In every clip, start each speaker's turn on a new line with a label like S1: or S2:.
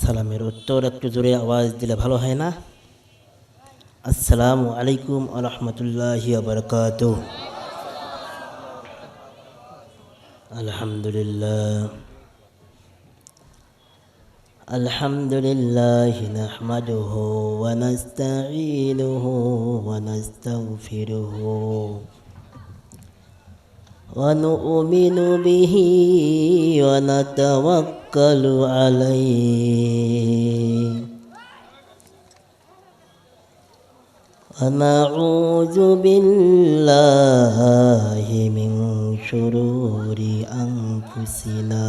S1: সালামের উত্তর একটু জোরে আওয়াজ দিলে ভালো হয় না? আসসালামু আলাইকুম ওয়া রাহমাতুল্লাহি ওয়া বারাকাতুহু। আলহামদুলিল্লাহ আলহামদুলিল্লাহি নাহমাদুহু ওয়া নাস্তাঈনুহু ওয়া নাস্তাগফিরুহু ওয়া নু'মিনু বিহি ওয়া নাতাওয়াক্কালু আলাইহি ونعوذ بالله من شرور أنفسنا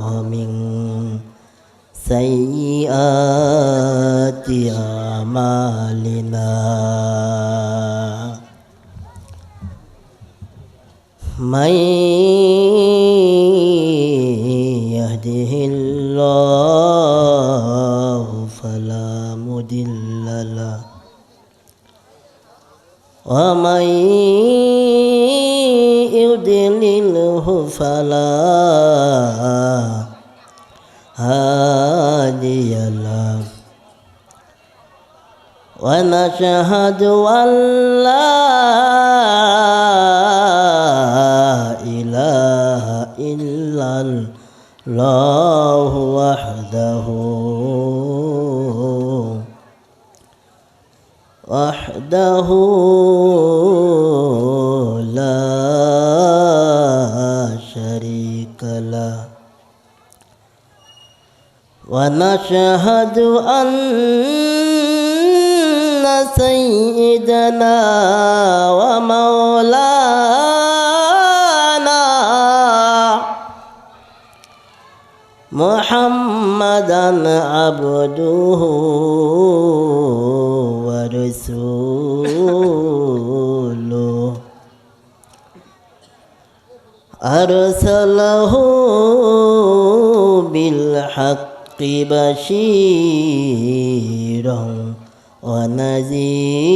S1: ومن سيئات أعمالنا من يهده الله فلا مضل له ومن يضلله فلا هادي له ونشهد أن لا إله إلا الله وحده لا شريك له ونشهد أن سيدنا ومولانا محمدًا عبده ورسوله أرسله بالحق بشيرًا ونذيرًا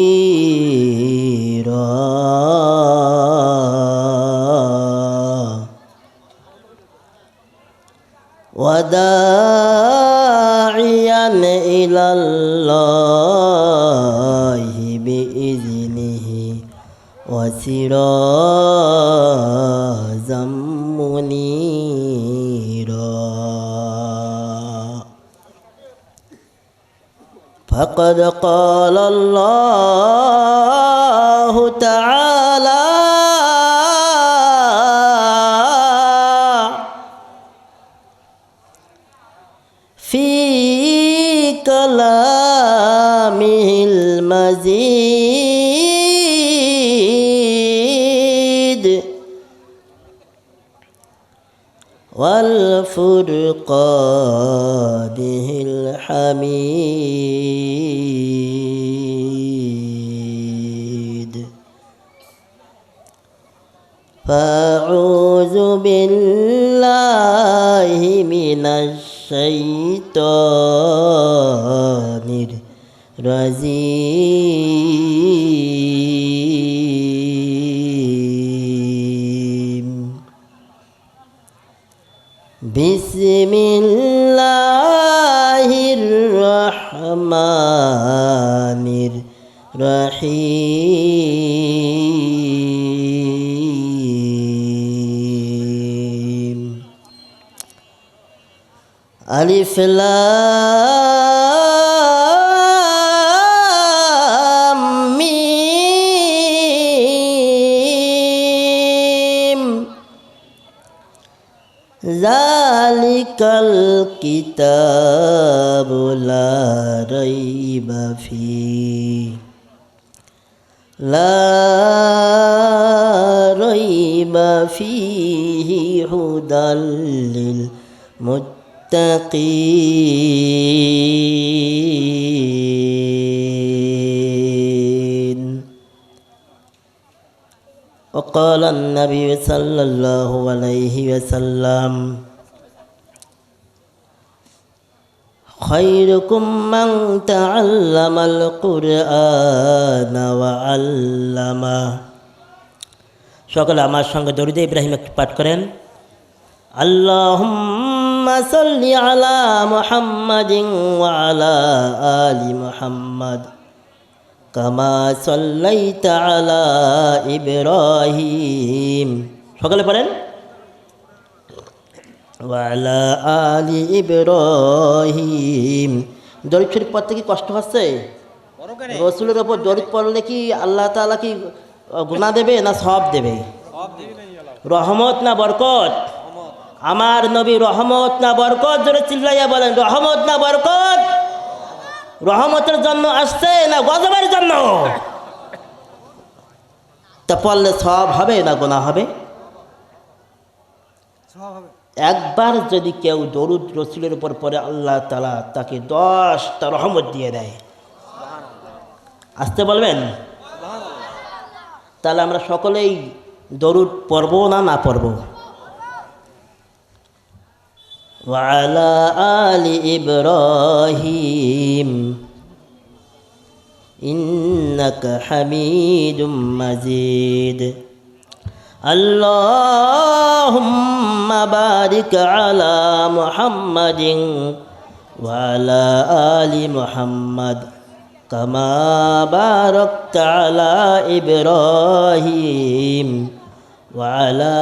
S1: وداعيا إلى الله بإذنه وسراجا منيرا فقد قال الله تعالى في كلامه المجيد والفرقانه الحميد فأعوذ بالله من الشيطان الرجيم بسم الله الرحمن الرحيم ألف لام ميم ذلك الكتاب لا ريب فيه هدى للمتقين وقال النبي صلى الله عليه وسلم خيركم من تعلم القرآن وعلمه সকলে আমার সঙ্গে দরুদ ইব্রাহিম একটু পাঠ করেন। আল্লাহুম্মা সাল্লি আলা মুহাম্মাদিন ওয়া আলা আলি মুহাম্মাদ কামা সাল্লাইতা আলা ইব্রাহিম। সকলে পড়েন ওয়া আলা আলি ইব্রাহিম। দরুদ শরীফ পড়তে কি কষ্ট হচ্ছে? রসুলের ওপর দরুদ পড়লে কি আল্লাহ তাআলা কি গুনাহ দেবে না সওয়াব দেবে? রহমত না বরকত? আমার নবী রহমত না বরকত? জোরে চিল্লাইয়া বলেন, রহমত না বরকত? রহমতের জন্য আসছে না গজবের জন্য? তা পড়লে সওয়াব হবে না গুনাহ হবে? একবার যদি কেউ দরুদ রসুলের উপর পড়ে আল্লাহ তাআলা তাকে 10টা রহমত দিয়ে দেয়। আসতে বলবেন? তাহলে আমরা সকলেই দরুদ পড়বো না পড়বো? ওয়া আলা আলি ইব্রাহিম ইন্নাকা হামিদুম মাজিদ। আল্লাহুম্মা বারিক আলা মুহাম্মাদিন ওয়া আলা আলি মুহাম্মাদ কামা বারাকতা আলা ইব্রাহিম ওয়া আলা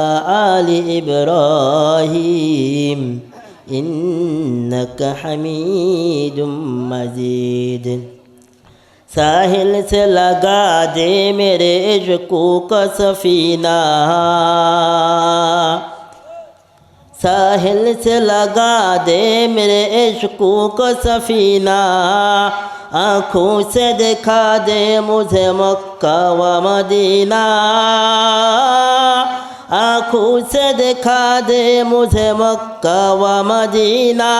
S1: আলি ইব্রাহিম ইন্নাকা হামিদুম মাজিদ। साहिल से लगा दे मेरे इश्क़ो का सफ़ीना, साहिल से लगा दे मेरे इश्क़ो का सफ़ीना, आँखों से दिखा दे मुझे मक्का व मदीना, आँखों से दिखा दे मुझे मक्का व मदीना।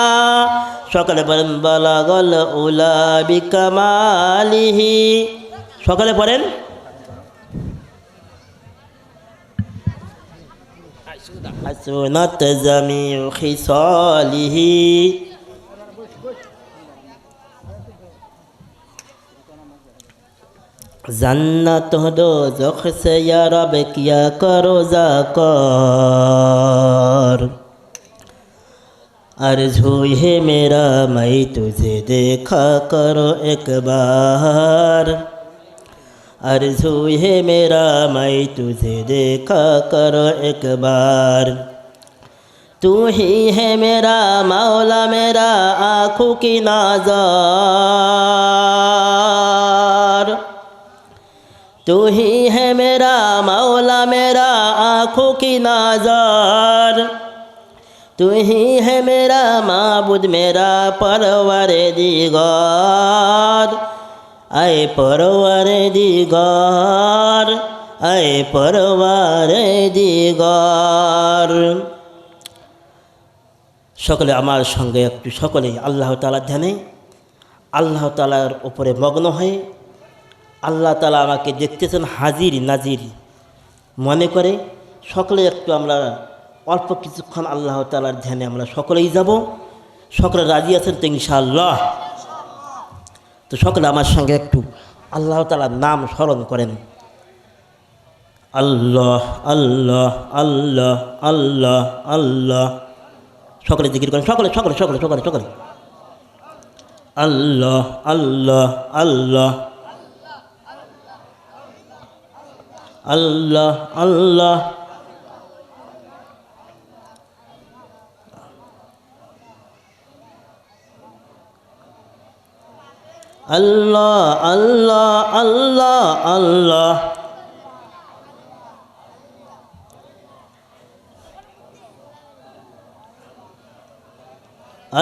S1: সকলে পড়েন বালাগাল উলা বিকামালিহি। সকলে পড়েন হাসনাত জামিউ খিসালিহি। জান্নাত দোজখ সে ইয়া রব কিয়া করো যাকর, आरज़ू है मेरा मैं तुझे देखा करो एक बार, आरज़ू है मेरा मैं तुझे देखा करो एक बार। तू ही है मेरा मौला मेरा आँखों की नाज़र, तू ही है मेरा मौला मेरा आँखों की नाज़र, तू ही है मेरा माबूद मेरा परवरे दिगार, आए परवरे दिगार, आए परवरे दिगार। সকলে আমার সঙ্গে একটু সকলে আল্লাহ তাআলার ধ্যানে আল্লাহ তাআলার উপরে মগ্ন হয়ে আল্লাহ তাআলা আমাকে দেখতেছেন হাজির নাজির মনে করে সকলে একটু আমরা অল্প কিছুক্ষণ আল্লাহ তাআলার ধ্যানে আমরা সকলেই যাব। সকলে রাজি আছেন তো ইনশাআল্লাহ? তো সকলে আমার সঙ্গে একটু আল্লাহ তাআলার নাম স্মরণ করেন। আল্লাহ আল্লাহ আল্লাহ আল্লাহ আল্লাহ। সকলে জিকির করেন, সকলে সকলে সকলে সকলে সকলে আল্লাহ আল্লাহ আল্লাহ আল্লাহ আল্লাহ। আল্লাহ আল্লাহ আল্লাহ আল্লাহ।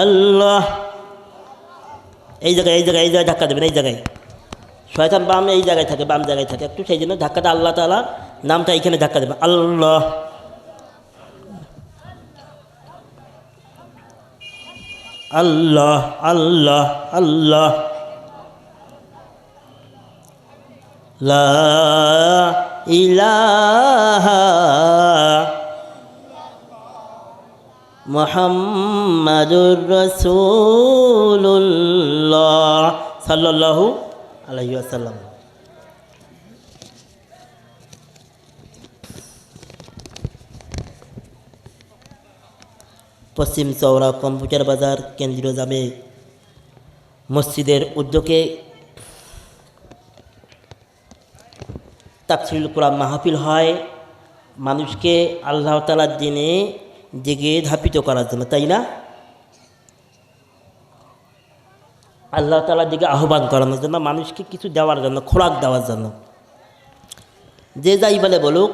S1: আল্লাহ। এই জায়গায় এই জায়গায় এই জায়গায় ধাক্কা দেবেন, এই জায়গায় শয়তান বাম এই জায়গায় থাকে, বাম জায়গায় থাকে একটু, সেই জন্য ধাক্কাটা আল্লাহ তাআলা নামটা এইখানে ধাক্কা দেবেন। আল্লাহ আল্লাহ আল্লাহ আল্লাহ। লা ইলাহা মুহাম্মাদুর রাসূলুল্লাহ সাল্লাল্লাহু আলাইহি ওয়াসাল্লাম। পশ্চিম চৌরা কম্পিউটার বাজার কেন্দ্রীয় জামে মসজিদের উদ্যোগে তাফসীরুল কোরআন মাহফিল হয় মানুষকে আল্লাহ তাআলার দিনে জেগে ধাপিত করার জন্য, তাই না? আল্লাহ তাআলার দিকে আহ্বান করানোর জন্য, মানুষকে কিছু দেওয়ার জন্য, খোরাক দেওয়ার জন্য। যে যাই বলে বলুক,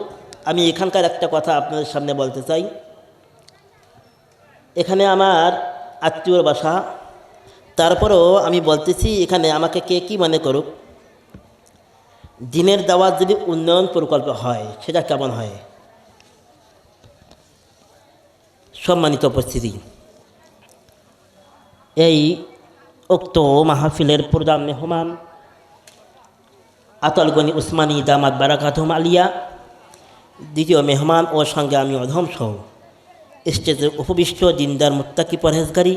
S1: আমি এখানকার একটা কথা আপনাদের সামনে বলতে চাই। এখানে আমার আত্মীয়র বাসা, তারপরেও আমি বলতেছি, এখানে আমাকে কে কী মনে করুক, দিনের দাওয়াত যদি উন্নয়ন প্রকল্প হয় সেটা কেমন হয়? সম্মানিত উপস্থিতি, এই উক্ত মাহফিলের প্রধান মেহমান আতল গনি উসমানী দামাত বারাকাতুহুম আলিয়া, দ্বিতীয় মেহমান ও সঙ্গে আমি অধম সহ স্টেজে উপবিষ্ট দিনদার মুত্তাকি পরহেজগারী,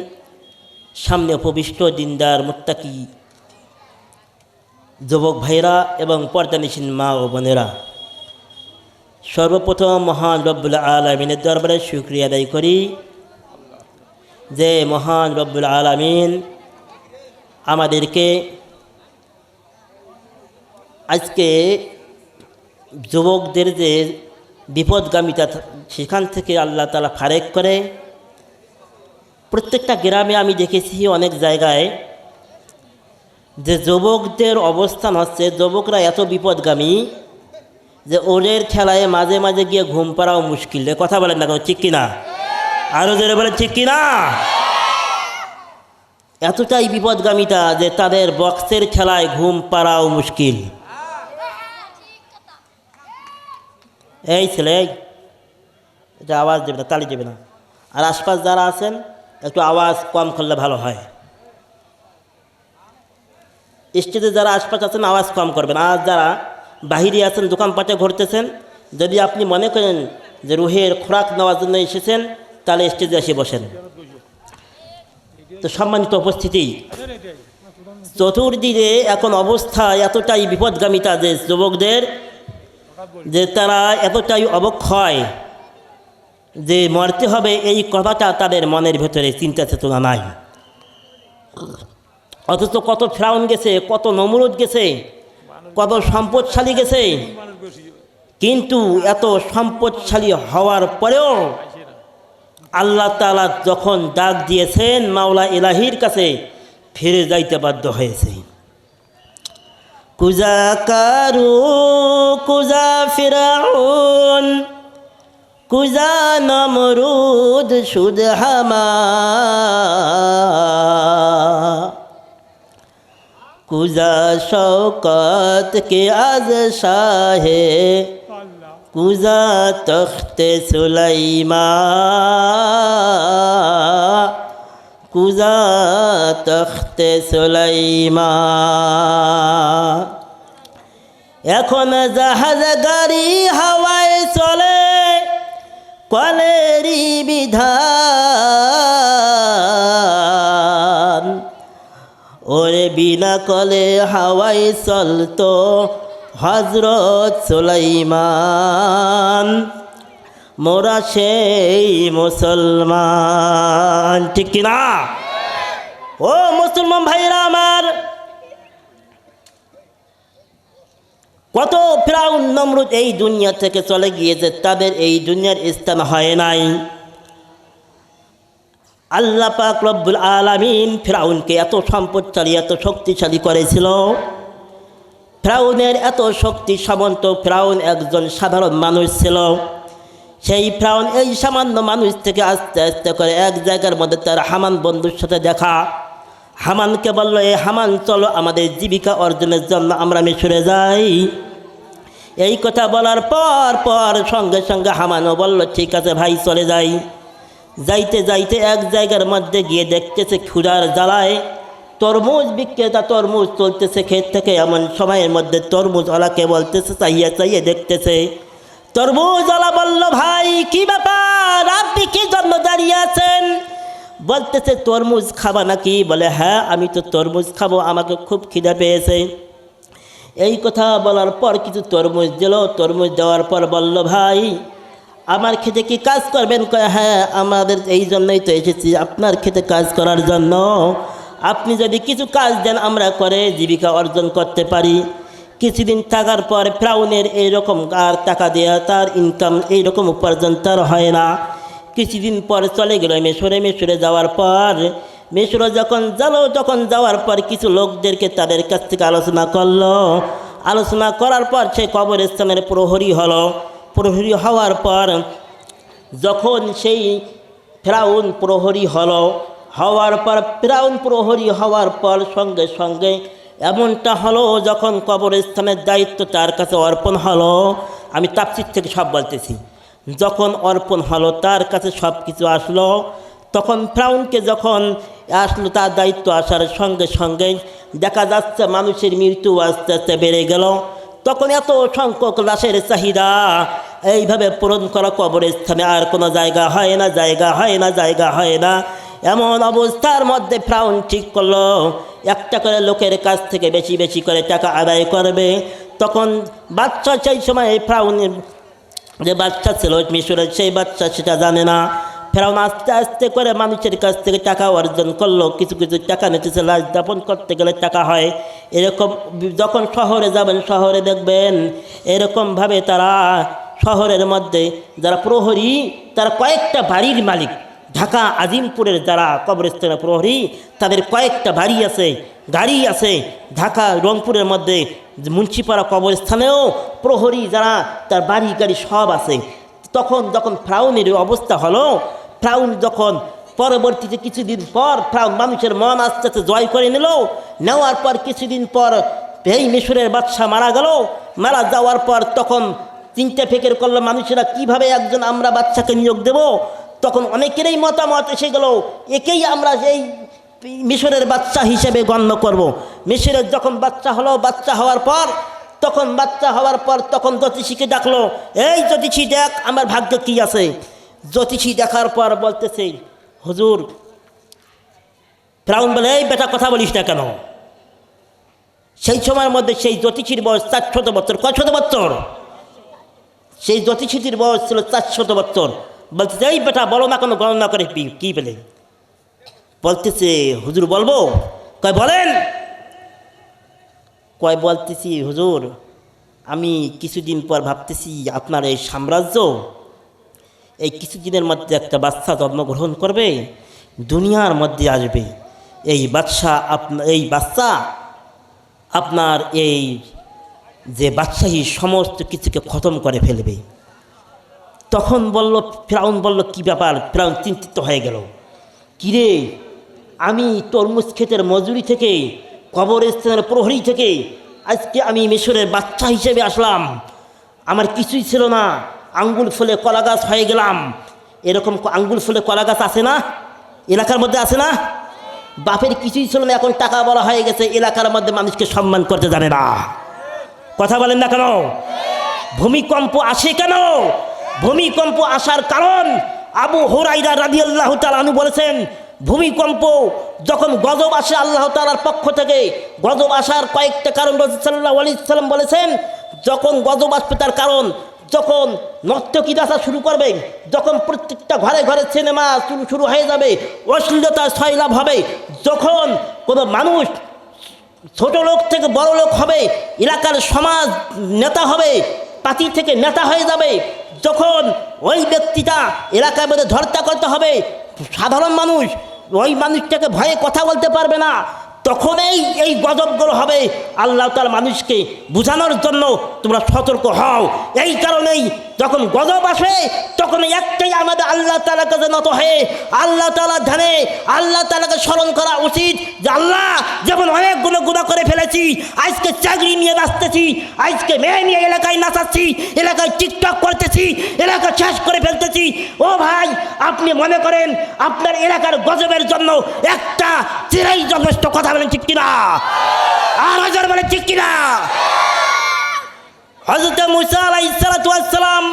S1: সামনে উপবিষ্ট দিনদার মুত্তাকি যুবক ভাইরা এবং পর্দানিসীন মা ও বোনেরা, সর্বপ্রথম মহান রব্বুল আলামিনের দরবারে শুকরিয়া আদায় করি যে মহান রব্বুল আলামিন আমাদেরকে আজকে যুবকদের যে বিপদগামিতা, সেখান থেকে আল্লাহ তাআলা ফারেক করে প্রত্যেকটা গ্রামে আমি দেখেছি অনেক জায়গায় যে যুবকদের অবস্থান হচ্ছে, যুবকরা এত বিপদগামী যে ওদের খেলায় মাঝে মাঝে গিয়ে ঘুম পাড়াও মুশকিল। কথা বলেন না, ঠিক কিনা? আরও জোরে বলেন ঠিক কিনা? এতটাই বিপদগামিতা যে তাদের বক্সের খেলায় ঘুম পাড়াও মুশকিল। এই ছেলে, এটা আওয়াজ দেবে না, তালি দেবে না। আর আশপাশ যারা আছেন একটু আওয়াজ কম করলে ভালো হয়। স্টেজে যারা আশপাশ আছেন আওয়াজ কম করবেন। আর যারা বাহিরে আছেন, দোকানপাটে ঘুরতেছেন, যদি আপনি মনে করেন যে রুহের খোরাক নেওয়ার জন্য এসেছেন, তাহলে স্টেজে এসে বসেন। তো সম্মানিত উপস্থিতি, চতুর্দিকে এখন অবস্থা এতটাই বিপদগামিতা যে যুবকদের, যে তারা এতটাই অবক্ষয় যে মরতে হবে এই কথাটা তাদের মনের ভেতরে চিন্তা চেতনা নাই। অথচ কত ফিরআউন গেছে, কত নমরুদ গেছে, কত সম্পদশালী গেছে, কিন্তু এত সম্পদশালী হওয়ার পরেও আল্লাহ তাআলা যখন ডাক দিয়েছেন মাওলা ইলাহির কাছে, ফিরে যাইতে বাধ্য হয়েছে। কুজা কারু কুজা ফিরআউন কুজা নমরুদ সুদ হামা, কুজা শৌকত কে আজ শাহে, কুজা তখতে সুলাইমা, কুজা তখতে সুলাইমা। এখন জাহাজ গাড়ি হাওয়ায় চলে, কলেরই বিধান, ওরে বিনা কলে হাওয়ায় চলতো হযরত সুলাইমান, মোরা সেই মুসলমান। ঠিক কিনা? ও মুসলমান ভাইরা আমার, কত ফিরআউন নমরুদ এই দুনিয়া থেকে চলে গিয়েছে, তাদের এই দুনিয়ার স্থান হয় নাই। আল্লাহ পাক রব্বুল আলামিন ফিরআউনকে এত সম্পদশালী, এত শক্তিশালী করেছিল। ফিরআউনের এত শক্তি সামন্ত, ফিরআউন একজন সাধারণ মানুষ ছিল। সেই ফিরআউন এই সামান্য মানুষ থেকে আস্তে আস্তে করে এক জায়গার মধ্যে তার হামান বন্ধুর সাথে দেখা। হামানকে বলল, এ হামান চলো আমাদের জীবিকা অর্জনের জন্য আমরা মিশরে যাই। এই কথা বলার পর সঙ্গে সঙ্গে হামানও বলল, ঠিক আছে ভাই চলে যাই। যাইতে যাইতে এক জায়গার মধ্যে গিয়ে দেখতেছে ক্ষুধার জ্বালায় তরমুজ বিক্রেতা তরমুজ চলতেছে ক্ষেত থেকে। এমন সময়ের মধ্যে তরমুজওয়ালাকে বলতেছে, চাইয়ে চাইয়ে দেখতেছে। তরমুজওয়ালা বলল, ভাই কি ব্যাপার, আপনি কি জন্য দাঁড়িয়ে আছেন? বলতেছে, তরমুজ খাবা নাকি? বলে, হ্যাঁ আমি তো তরমুজ খাবো, আমাকে খুব খিদে পেয়েছে। এই কথা বলার পর কিছু তরমুজ দিল। তরমুজ দেওয়ার পর বলল, ভাই আমার ক্ষেতে কি কাজ করবেন? কয় হ্যাঁ, আমাদের এই জন্যই তো এসেছি, আপনার ক্ষেতে কাজ করার জন্য। আপনি যদি কিছু কাজ দেন আমরা করে জীবিকা অর্জন করতে পারি। কিছুদিন থাকার পর ফিরআউনের এইরকম আর টাকা দেওয়া, তার ইনকাম এইরকম উপার্জন তার হয় না। কিছুদিন পর চলে গেল মিশরে যাওয়ার পর, মিশরে যখন যাওয়ার পর কিছু লোকদেরকে তাদের কাছ থেকে আলোচনা করলো। আলোচনা করার পর সে কবরস্থানের প্রহরী হলো। প্রহরী হওয়ার পর যখন সেই ফিরআউন প্রহরী হওয়ার পর সঙ্গে সঙ্গে এমনটা হলো, যখন কবরস্থানের দায়িত্ব তার কাছে অর্পণ হলো, আমি তাফসীর থেকে সব বলতেছি, যখন অর্পণ হলো তার কাছে সব কিছু আসলো, তখন ফিরআউনকে যখন আসলো তার দায়িত্ব আসার সঙ্গে সঙ্গে দেখা যাচ্ছে মানুষের মৃত্যু আস্তে আস্তে বেড়ে গেল। তখন এত সংখ্যক লাশের চাহিদা এইভাবে পূরণ করা কবরস্থানে আর কোনো জায়গা হয় না। এমন অবস্থার মধ্যে ফিরআউন ঠিক করলো একটা করে লোকের কাছ থেকে বেশি বেশি করে টাকা আদায় করবে। তখন বাচ্চা, সেই সময় ফিরআউনের যে বাচ্চা ছিল মিশরের, সেই বাচ্চা সেটা জানে না। ফিরআউন আস্তে আস্তে করে মানুষের কাছ থেকে টাকা অর্জন করলো। কিছু কিছু টাকা নিতেছে, লাশ দাফন করতে গেলে টাকা হয়। এরকম যখন শহরে যাবেন, শহরে দেখবেন এরকমভাবে তারা শহরের মধ্যে যারা প্রহরী, তারা কয়েকটা বাড়ির মালিক। ঢাকা আজিমপুরের যারা কবরস্থানের প্রহরী, তাদের কয়েকটা বাড়ি আছে, গাড়ি আছে। ঢাকা রংপুরের মধ্যে মুন্সিপাড়া কবরস্থানেও প্রহরী যারা, তার বাড়ি গাড়ি সব আছে। তখন যখন ফিরআউনের অবস্থা হলো, ফিরআউন যখন পরবর্তীতে কিছুদিন পর ফিরআউন মানুষের মন আস্তে আস্তে জয় করে নেওয়ার পর কিছুদিন পর এই মিশরের বাদশা মারা যাওয়ার পর তখন চিন্তা ফিকির করলো মানুষেরা কিভাবে একজন আমরা বাচ্চাকে নিয়োগ দেব। তখন অনেকেরই মতামত এসে গেল, একেই আমরা এই মিশরের বাচ্চা হিসেবে গণ্য করব। মিশরের যখন বাচ্চা হওয়ার পর তখন জ্যোতিষীকে ডাকলো, এই জ্যোতিষী দেখ আমার ভাগ্য কি আছে। জ্যোতিষী দেখার পর বলতেছে, হুজুর। ফিরআউন বলে, এই বেটা কথা বলিস না কেন? সেই সময়ের মধ্যে সেই জ্যোতিষীর বয়স 400 বছর। কয়শত বছর? সেই জ্যোতিষীটির বয়স ছিল 400 বছর। বলতেছে, এই বেটা বলো না কোনো গণনা করে কি পেলে? বলতেছে, হুজুর বলবো? কয় বলেন। বলতেছি, হুজুর আমি কিছুদিন পর ভাবতেছি আপনার এই সাম্রাজ্য এই কিছুদিনের মধ্যে একটা বাচ্চা জন্মগ্রহণ করবে, দুনিয়ার মধ্যে আসবে। এই বাচ্চা আপনার এই যে বাদশাহী সমস্ত কিছুকে খতম করে ফেলবে। তখন ফিরআউন বলল, কি ব্যাপার? ফিরআউন চিন্তিত হয়ে গেল, কিরে আমি তরমুজ ক্ষেতের মজুরি থেকে, কবরস্থানের প্রহরী থেকে আজকে আমি মিশরের বাচ্চা হিসেবে আসলাম, আমার কিছুই ছিল না, আঙ্গুল ফুলে কলা গাছ হয়ে গেলাম। এরকম আঙ্গুল ফুলে কলা গাছ আছে না এলাকার মধ্যে? আছে না? বাপের কিছুই ছিল না, এখন টাকা বলা হয়ে গেছে, এলাকার মধ্যে মানুষকে সম্মান করতে জানে না। কথা বলেন না কেন? ভূমিকম্প আসে কেন? ভূমিকম্প আসার কারণ আবু হুরায়রা রাদিয়াল্লাহু তাআলা আনহু বলেছেন, ভূমিকম্প যখন গজব আসে আল্লাহ তাআলার পক্ষ থেকে, গজব আসার কয়েকটা কারণ রাসূল সাল্লাল্লাহু আলাইহি ওয়াসাল্লাম বলেছেন। যখন গজব আসবে তার কারণ, যখন নর্তকী নাচা শুরু করবে, যখন প্রত্যেকটা ঘরে ঘরে সিনেমা শুরু হয়ে যাবে, অশ্লীলতার সয়লাভ হবে, যখন কোনো মানুষ ছোট লোক থেকে বড় লোক হবে, এলাকার সমাজ নেতা হবে, পার্টি থেকে নেতা হয়ে যাবে, যখন ওই ব্যক্তিটা এলাকার মধ্যে ধর্তা করতে হবে, সাধারণ মানুষ ওই মানুষটাকে ভয়ে কথা বলতে পারবে না, তখন এই গজবগুলো হবে। আল্লাহ তাআলা মানুষকে বোঝানোর জন্য তোমরা সতর্ক হও। এই কারণেই যখন গজব আসে তখন একটাই আমাদের আল্লাহ তাআলার কাছে নত হয়ে আল্লাহ তাআলার ধ্যানে আল্লাহ তাআলাকে স্মরণ করা উচিত, যে আল্লাহ যেমন অনেকগুলো গুনাহ করে ফেলেছি, আজকে চাকরি নিয়ে নাচতেছি, আজকে মেয়ে নিয়ে এলাকায় নাচাচ্ছি, এলাকায় টিকটক করতেছি, এলাকা শেষ করে ফেলতেছি। ও ভাই, আপনি মনে করেন আপনার এলাকার গজবের জন্য একটা চিরাই যথেষ্ট? কথা বলেন ঠিক কিনা? আর হাজার বলে ঠিক কিনা? হযরত মুসা আলাইহিস সালাতু ওয়াস সালাম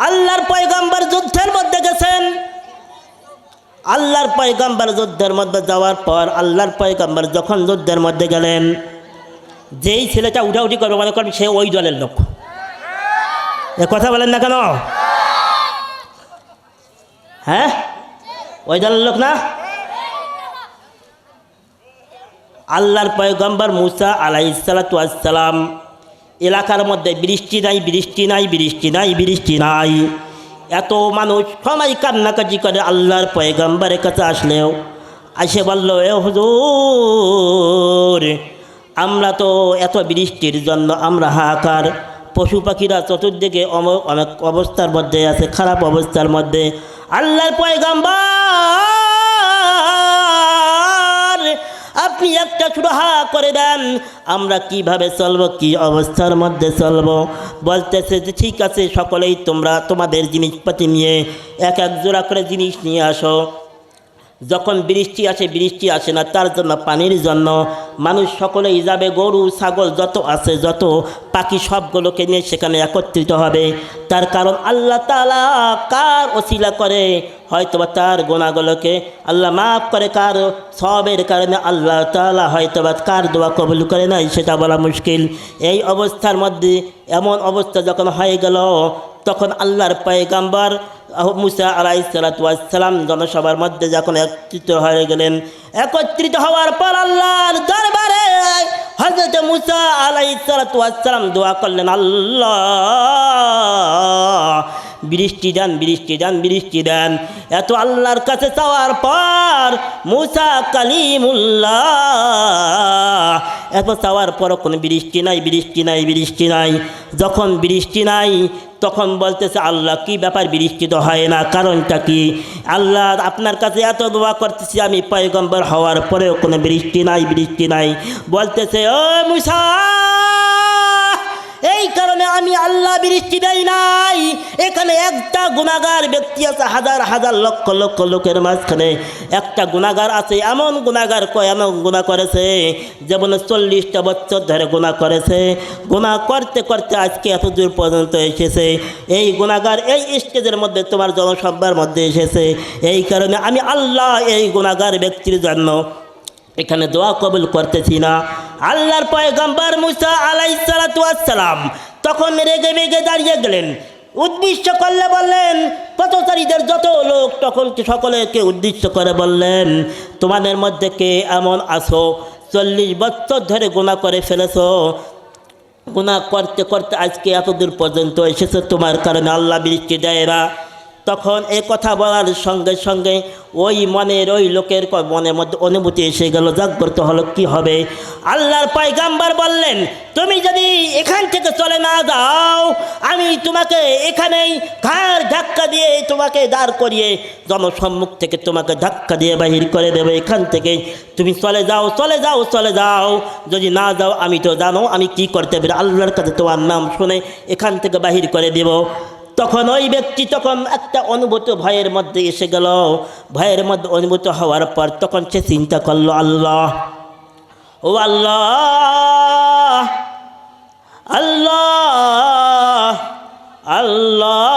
S1: আল্লাহর পয়গম্বর যুদ্ধের মধ্যে গেছেন। আল্লাহর পয়গম্বর যুদ্ধের মধ্যে যাওয়ার পর আল্লাহর পয়গম্বর যখন যুদ্ধের মধ্যে গেলেন, যেই ছেলেটা উঠাউঠি করবে মনে করেন সে ওই দলের লোক, এ কথা বলেন না কেন? হ্যাঁ, ওই দলের লোক না? আল্লাহর পয়গম্বর মুসা আলাইহিস সালাতু ওয়াস সালাম এলাকার মধ্যে বৃষ্টি নাই, বৃষ্টি নাই, বৃষ্টি নাই, বৃষ্টি নাই, এত মানুষ সবাই কান্নাকাটি করে আল্লাহর পয়গম্বরের কাছে আসলেও আসে বলল, এ হুজুর, আমরা তো এত বৃষ্টির জন্য আমরা হাহাকার, পশু পাখিরা চতুর্দিকে অনেক অবস্থার মধ্যে আছে, খারাপ অবস্থার মধ্যে। আল্লাহর পয়গম্বর, আপনি একটা ছোটো হা করে দেন, আমরা কিভাবে চলবো, কি অবস্থার মধ্যে চলবো? বলতেছে যে ঠিক আছে, সকলেই তোমরা তোমাদের জিনিসপাতি নিয়ে এক এক জোড়া করে জিনিস নিয়ে আসো। যখন বৃষ্টি আসে, বৃষ্টি আসে না, তার জন্য পানির জন্য মানুষ সকলেই যাবে, গরু ছাগল যত আছে, যত পাখি সবগুলোকে নিয়ে সেখানে একত্রিত হবে। তার কারণ আল্লাহ তাআলা কার ওসিলা করে হয়তোবা তার গুনাহগুলোকে আল্লাহ মাফ করে, কার সওয়াবের কারণে আল্লাহ তাআলা হয়তোবা কার দোয়া কবুল করে নাই সেটা বলা মুশকিল। এই অবস্থার মধ্যে এমন অবস্থা যখন হয়ে গেল, তখন আল্লাহর পয়গম্বর মুসা আলাইহিস সালাতু ওয়াস সালাম জনসভার মধ্যে যখন একত্রিত হয়ে গেলেন, একত্রিত হওয়ার পর আল্লাহর দরবারে হযরত মুসা আলাইহিস সালাতু ওয়াস সালাম দোয়া করলেন, আল্লাহ বৃষ্টি দেন, বৃষ্টি দেন, বৃষ্টি দেন। এত আল্লাহর কাছে চাওয়ার পর মুসা কালিমুল্লাহ এত চাওয়ার পরও কোনো বৃষ্টি নাই, বৃষ্টি নাই, বৃষ্টি নাই। যখন বৃষ্টি নাই তখন বলতেছে, আল্লাহ কি ব্যাপার, বৃষ্টি তো হয় না, কারণটা কি? আল্লাহ আপনার কাছে এত দোয়া করতেছি আমি পয়গম্বর হওয়ার পরেও কোনো বৃষ্টি নাই, বৃষ্টি নাই। বলতেছে, ও মুসা, এই কারণে আমি আল্লাহ বৃষ্টি দেই নাই। এখানে একটা গুনাহগার ব্যক্তি আছে, হাজার হাজার লক্ষ লক্ষ লোকের মাঝখানে একটা গুনাহগার আছে। এমন গুনাহগার এমন গুনাহ করেছে, যেমন 40টা বছর ধরে গুনাহ করেছে, গুনাহ করতে করতে আজকে এত দূর পর্যন্ত এসেছে। এই গুনাহগার এই স্টেজের মধ্যে তোমার জনসভার মধ্যে এসেছে। এই কারণে আমি আল্লাহ এই গুনাহগার ব্যক্তির জন্য এখানে দোয়া কবুল করতেছি না। আল্লাহর পয়গম্বর মুসা আলাইহিস সালাতু ওয়াস সালাম তখন রেগে মেগে দাঁড়িয়ে গেলেন, উদ্দেশ্য করলে বললেন, পথচারীদের যত লোক তখন সকলকে উদ্দেশ্য করে বললেন, তোমাদের মধ্যে কে এমন আছো 40 বছর ধরে গুনাহ করে ফেলেছো, গুনাহ করতে করতে আজকে এত দূর পর্যন্ত এসেছে, তোমার কারণে আল্লাহ বৃষ্টি দেয় না। তখন এই কথা বলার সঙ্গে সঙ্গে ওই মনের ওই লোকের মনের মধ্যে অনুভূতি এসে গেল, জাগ্রত হলো, কি হবে? আল্লাহর পয়গম্বর বললেন, তুমি যদি এখান থেকে চলে না যাও, আমি তোমাকে এখানেই ঘাড় ধাক্কা দিয়ে তোমাকে দাঁড় করিয়ে জনসম্মুখ থেকে তোমাকে ধাক্কা দিয়ে বাহির করে দেবে। এখান থেকে তুমি চলে যাও, চলে যাও, চলে যাও। যদি না যাও আমি তো জানো আমি কি করতে পারি, আল্লাহর কাছে তোমার নাম শুনে এখান থেকে বাহির করে দেব। তখন ওই ব্যক্তি তখন একটা অনুভূত ভয়ের মধ্যে এসে গেল। ভয়ের মধ্যে অনুভূত হওয়ার পর তখন সে চিন্তা করলো, আল্লাহ, ও আল্লাহ, আল্লাহ, আল্লাহ,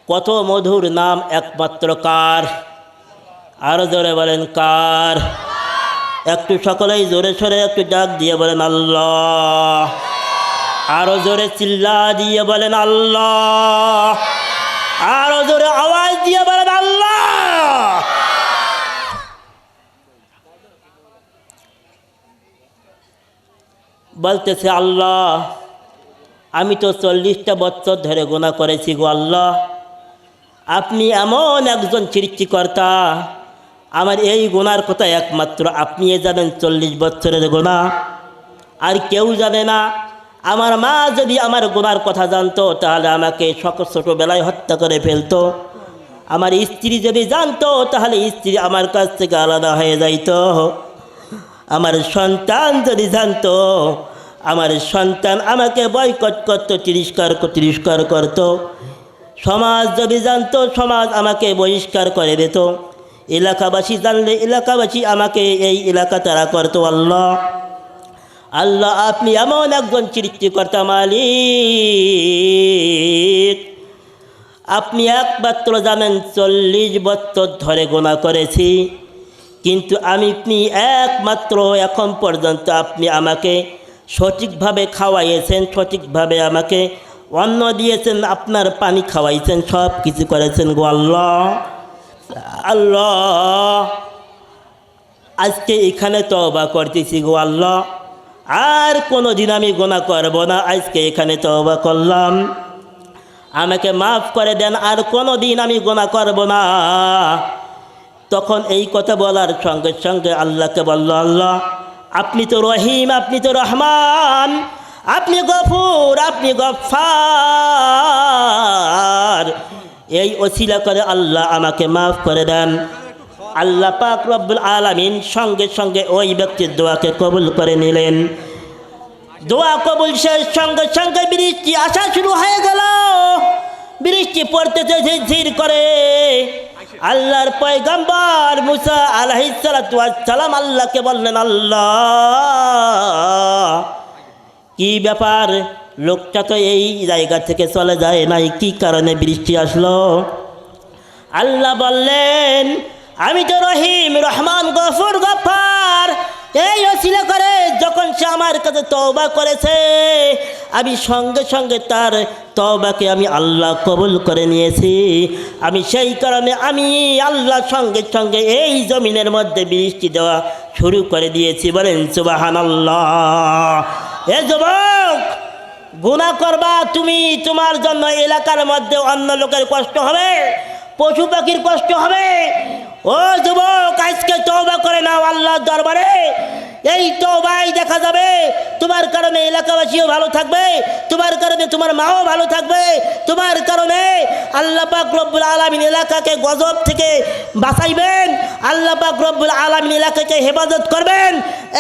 S1: কত মধুর নাম একমাত্র কার? আরো জোরে বলেন কার? একটু সকলেই জোরে সরে একটু ডাক দিয়ে বলেন আল্লাহ। আরো জোরে চিল্লা দিয়ে বলেন আল্লাহ। আরো জোরে আওয়াজ দিয়ে বলেন আল্লাহ। বলতেছে, আল্লাহ আমি তো 40টা বছর ধরে গুনাহ করেছি গো আল্লাহ, আপনি এমন একজন সৃষ্টিকর্তা, আমার এই গুনার কথা একমাত্র আপনি জানেন। 40 বছরের গুনাহ আর কেউ জানে না। আমার মা যদি আমার গুনার কথা জানতো তাহলে আমাকে ছোটোবেলায় হত্যা করে ফেলতো। আমার স্ত্রী যদি জানতো তাহলে স্ত্রী আমার কাছ থেকে আলাদা হয়ে যাইতো। আমার সন্তান যদি জানতো, আমার সন্তান আমাকে বয়কট করতো, তিরস্কার করতো। সমাজ যদি জানতো সমাজ আমাকে বহিষ্কার করে দিত। এলাকাবাসী জানলে এলাকাবাসী আমাকে এই এলাকা তারা করতো। আল্লাহ, আল্লাহ আপনি এমন একজন সৃষ্টিকর্তা মালিক, আপনি একমাত্র জানেন 40 বছর ধরে গুনাহ করেছি, কিন্তু আপনি একমাত্র এখন পর্যন্ত আপনি আমাকে সঠিকভাবে খাওয়াইয়েছেন, সঠিকভাবে আমাকে অন্ন দিয়েছেন, আপনার পানি খাওয়াইছেন, সব কিছু করেছেন গো আল্লাহ। আল্লাহ আজকে এখানে তওবা করতেছি গো আল্লাহ, আর কোনো দিন আমি গুনাহ করব না। আজকে এখানে তওবা করলাম, আমাকে মাফ করে দেন, আর কোনো দিন আমি গুনাহ করব না। তখন এই কথা বলার সঙ্গে সঙ্গে আল্লাহকে বলল, আল্লাহ আপনি তো রহিম, আপনি তো রহমান, আপনি গফুর, আপনি গফফার, এই ওসিলা করে আল্লাহ আমাকে মাফ করে দেন। আল্লাহ পাক রব্বুল আলামিন সঙ্গে সঙ্গে ওই ব্যক্তির দোয়াকে কবুল করে নিলেন। দোয়া কবুল শেষ, সঙ্গে সঙ্গে বৃষ্টি আসা শুরু হয়ে গেল। বৃষ্টি পড়তেছে ঝিরঝির করে। আল্লাহর পয়গম্বর মুসা আলাইহিস সালাতু ওয়াস সালাম আল্লাহকে বললেন, আল্লাহ কি ব্যাপার, লোকটা তো এই জায়গা থেকে চলে যায় নাই, কি কারণে বৃষ্টি আসলো? আল্লাহ বললেন, আমি তো রহিম, রহমান, গফুর, গফফার, এই ওসিলা করে যখন সে আমার কাছে তওবা করেছে, আমি সঙ্গে সঙ্গে তার তওবাকে আমি আল্লাহ কবুল করে নিয়েছি। আমি সেই কারণে আমি আল্লাহ সঙ্গে সঙ্গে এই জমিনের মধ্যে বৃষ্টি দেওয়া শুরু করে দিয়েছি। বলেন সুবহানাল্লাহ। এ যুবক, গুনাহ করবা তুমি, তোমার জন্য এলাকার মধ্যে অন্য লোকের কষ্ট হবে, পশু পাখির কষ্ট হবে। ও যুবক, আজকে তওবা করে নাও আল্লাহর দরবারে। এই তওবায় দেখা যাবে তোমার কারণে এলাকাবাসীও ভালো থাকবে, তোমার কারণে তোমার মাও ভালো থাকবে, তোমার কারণে আল্লাহ পাক রব্বুল আলামিন এলাকাকে গজব থেকে বাঁচাইবেন, আল্লাহ পাক রব্বুল আলামিন এলাকাকে হেফাজত করবেন।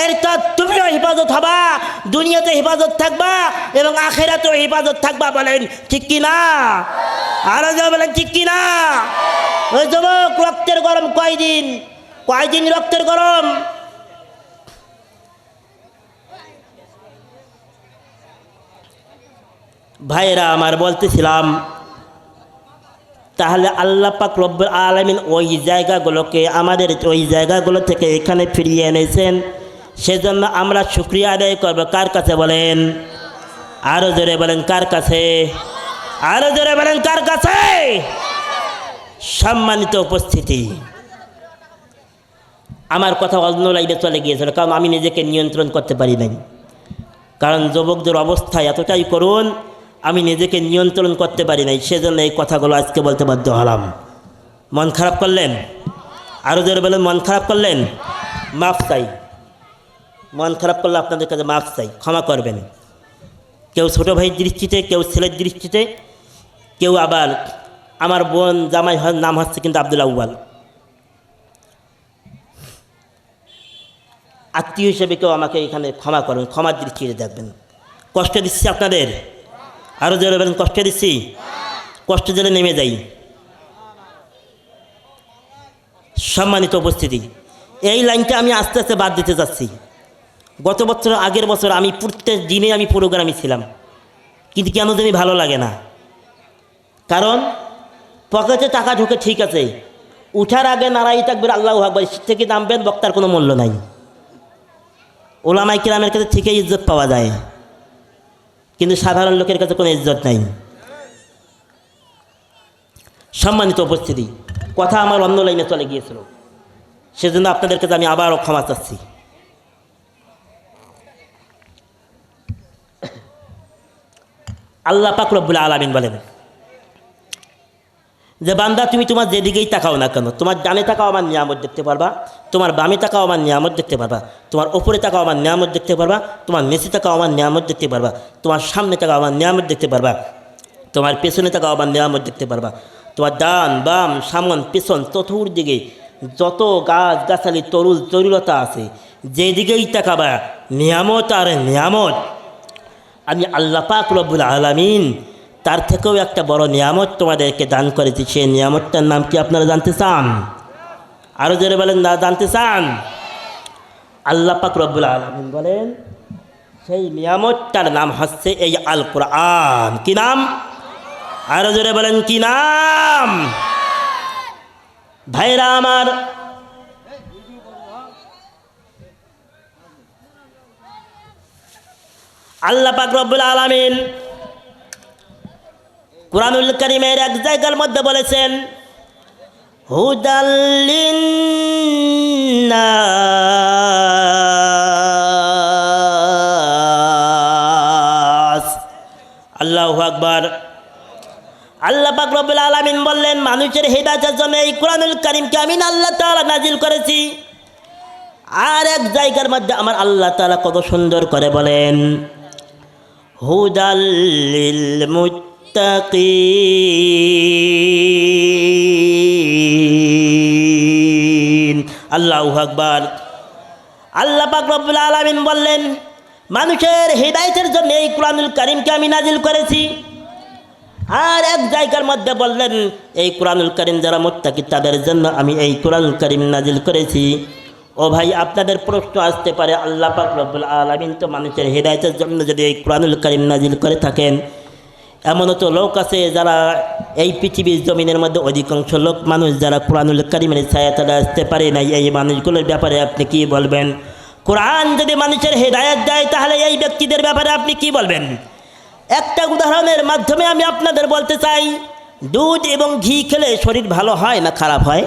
S1: এরটা তুমিও হেফাজত হবা, দুনিয়াতে হেফাজত থাকবা এবং আখিরাতেও হেফাজত থাকবা। বলেন ঠিক কি না? আরো যা বলেন ঠিক কি না? ওই যুবক, রক্তের গরম কয়দিন, কয়দিন রক্তের গরম? ভাইরা আমার, বলতেছিলাম তাহলে আল্লাহ পাক রব্বুল আলামিন ওই জায়গাগুলোকে আমাদের ওই জায়গাগুলো থেকে এখানে ফিরিয়ে এনেছেন, সেজন্য আমরা শুকরিয়া আদায় করব। কার কাছে বলেন? আরো জোরে বলেন কার কাছে? আরো জোরে বলেন কার কাছে? সম্মানিত উপস্থিতি, আমার কথা অন্য লাইনে চলে গিয়েছিল, কারণ আমি নিজেকে নিয়ন্ত্রণ করতে পারি নাই। কারণ যুবকদের অবস্থা এতটাই করুণ, আমি নিজেকে নিয়ন্ত্রণ করতে পারি নাই, সেজন্য এই কথাগুলো আজকে বলতে বাধ্য হলাম। মন খারাপ করলেন? আরও জোরে বলেন মন খারাপ করলেন? মাফ চাই, মন খারাপ করলে আপনাদের কাছে মাফ চাই, ক্ষমা করবেন। কেউ ছোটো ভাইয়ের দৃষ্টিতে, কেউ ছেলের দৃষ্টিতে, কেউ আবার আমার বোন জামাই নাম হচ্ছে কিন্তু আব্দুল আউয়াল, আত্মীয় হিসেবে কেউ আমাকে এখানে ক্ষমা করবেন, ক্ষমার দৃষ্টিতে দেখবেন। কষ্ট দিচ্ছি আপনাদের? আরও জোরে বলেন কষ্ট দিচ্ছি? কষ্ট জেলে নেমে যাই। সম্মানিত উপস্থিতি, এই লাইনটা আমি আস্তে আস্তে বাদ দিতে যাচ্ছি। গত বছর, আগের বছর আমি প্রত্যেক দিনে আমি প্রোগ্রামে ছিলাম, কিন্তু কেন জানি ভালো লাগে না। কারণ পকেটে টাকা ঢুকে ঠিক আছে, উঠার আগে নারাই তাকবীর আল্লাহু আকবার থেকে নামবেন, বক্তার কোনো মূল্য নাই। ওলামায়ে কিরামের কাছে ঠিকই ইজ্জত পাওয়া যায়, কিন্তু সাধারণ লোকের কাছে কোনো ইজ্জত নাই। সম্মানিত উপস্থিতি, কথা আমার অন্য লাইনে চলে গিয়েছিল, সেজন্য আপনাদের কাছে আমি আবারও ক্ষমা চাচ্ছি। আল্লাহ পাক রব্বুল আলামিন বলেন যে বান্দা, তুমি তোমার যেদিকেই তাকাও না কেন, তোমার ডানে তাকাও আমার নিয়ামত দেখতে পারবা, তোমার বামে তাকাও আমার নিয়ামত দেখতে পারবা, তোমার ওপরে তাকাও আমার নিয়ামত দেখতে পারবা, তোমার নিচে তাকাও আমার নিয়ামত দেখতে পারবা, তোমার সামনে তাকাও আমার নিয়ামত দেখতে পারবা, তোমার পেছনে তাকাও আমার নিয়ামত দেখতে পারবা। তোমার ডান বাম সামন পেছন চতুর্দিকে যত গাছ গাছালি তরুল তরুলতা আছে, যেদিকেই তাকাবা নিয়ামত আর নিয়ামত। আমি আল্লাহ পাক রব্বুল আলামিন তার থেকেও একটা বড় নিয়ামত তোমাদেরকে দান করেছি। সেই নিয়ামতটার নাম কি আপনারা জানতে চান? আরও জোরে বলেন না, জানতে চান? আল্লাহ পাক রব্বুল আলামিন বলেন সেই নিয়ামতটার নাম হচ্ছে এই আল কোরআন। কি নাম? আরও জোরে বলেন কি নাম? ভাইরা আমার, আল্লাহ পাক রব্বুল আলামিন কুরআনুল কারীমের এক জায়গার মধ্যে বলেছেন হুদাল লিন্নাস। আল্লাহু আকবার। আল্লাহ পাক রব্বুল আলামিন বললেন মানুষের হিদায়াতের জন্য এই কুরআনুল কারীমকে আমি আল্লাহ তাআলা নাজিল করেছি। আর এক জায়গার মধ্যে আমার আল্লাহ তাআলা কত সুন্দর করে বলেন হুদাল লিল মুত্তাকিন। আল্লাহু আকবার। আল্লাহ পাক রব্বুল আলামিন বললেন মানুষের হিদায়াতের জন্য এই কুরআনুল কারীমকে আমি নাজিল করেছি। আর এক জায়গার মধ্যে বললেন এই কুরআনুল কারীম যারা মুত্তাকি তাদের জন্য আমি এই কুরআনুল কারীম নাজিল করেছি। ও ভাই আপনাদের প্রশ্ন আসতে পারে আল্লাহ পাক রব্বুল আলামিন তো মানুষের হিদায়াতের জন্য যদি এই কুরআনুল কারীম নাজিল করে থাকেন, এমনও তো লোক আছে যারা এই পৃথিবীর জমিনের মধ্যে অধিকাংশ লোক মানুষ যারা কুরআনুল কারীমের ছায়াতলে আসতে পারে না, এই মানুষগুলোর ব্যাপারে আপনি কি বলবেন? কোরআন যদি মানুষের হিদায়াত দেয় তাহলে এই ব্যক্তিদের ব্যাপারে আপনি কি বলবেন? একটা উদাহরণের মাধ্যমে আমি আপনাদের বলতে চাই, দুধ এবং ঘি খেলে শরীর ভালো হয় না খারাপ হয়?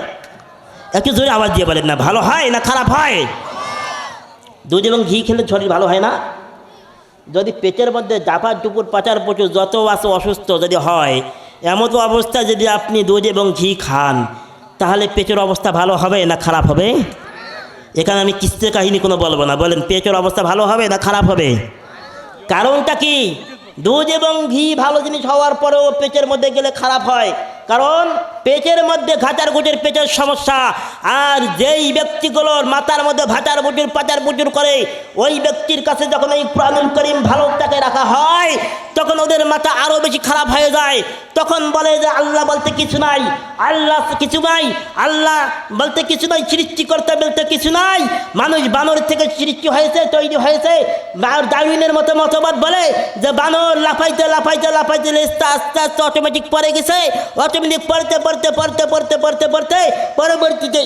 S1: একটু জোরে আওয়াজ দিয়ে বলেন না, ভালো হয় না খারাপ হয়? দুধ এবং ঘি খেলে শরীর ভালো হয় না? যদি পেটের মধ্যে জাফার টুকুর পাচার প্রচুর যত আছে অসুস্থ যদি হয়, এমন অবস্থা যদি আপনি দুধ এবং ঘি খান তাহলে পেটের অবস্থা ভালো হবে না খারাপ হবে? এখানে আমি কিস্তে কাহিনী কোনো বলবো না, বলেন পেটের অবস্থা ভালো হবে না খারাপ হবে? কারণটা কি? দুধ এবং ঘি ভালো জিনিস হওয়ার পরেও পেটের মধ্যে গেলে খারাপ হয়, কারণ পেটের মধ্যে ঘাটার গুটির পেটের সমস্যা। আর যেই ব্যক্তিগুলোর মাথার মধ্যে ভাটার বুটির পাচার বুটির করে ওই ব্যক্তির কাছে যখন এই কুরআনুল কারীম ভালোটাকে রাখা হয় তখন ওদের মাথা আরও বেশি খারাপ হয়ে যায়। তখন বলে যে আল্লাহ বলতে কিছু নাই, আল্লাহ কিছু নাই, আল্লাহ বলতে কিছু নাই, সৃষ্টি করতে বলতে কিছু নাই, মানুষ বানর থেকে সৃষ্টি হয়েছে, তৈরি হয়েছে। ডারউইনের মতো মতবাদ বলে যে বানর লাফাইতে লাফাইতে লাফাইতে আস্তে আস্তে আস্তে অটোমেটিক পড়ে গেছে, অটোমেটিক পড়তে পড়তে পড়তে পড়তে পড়তে পড়তে পরবর্তীতে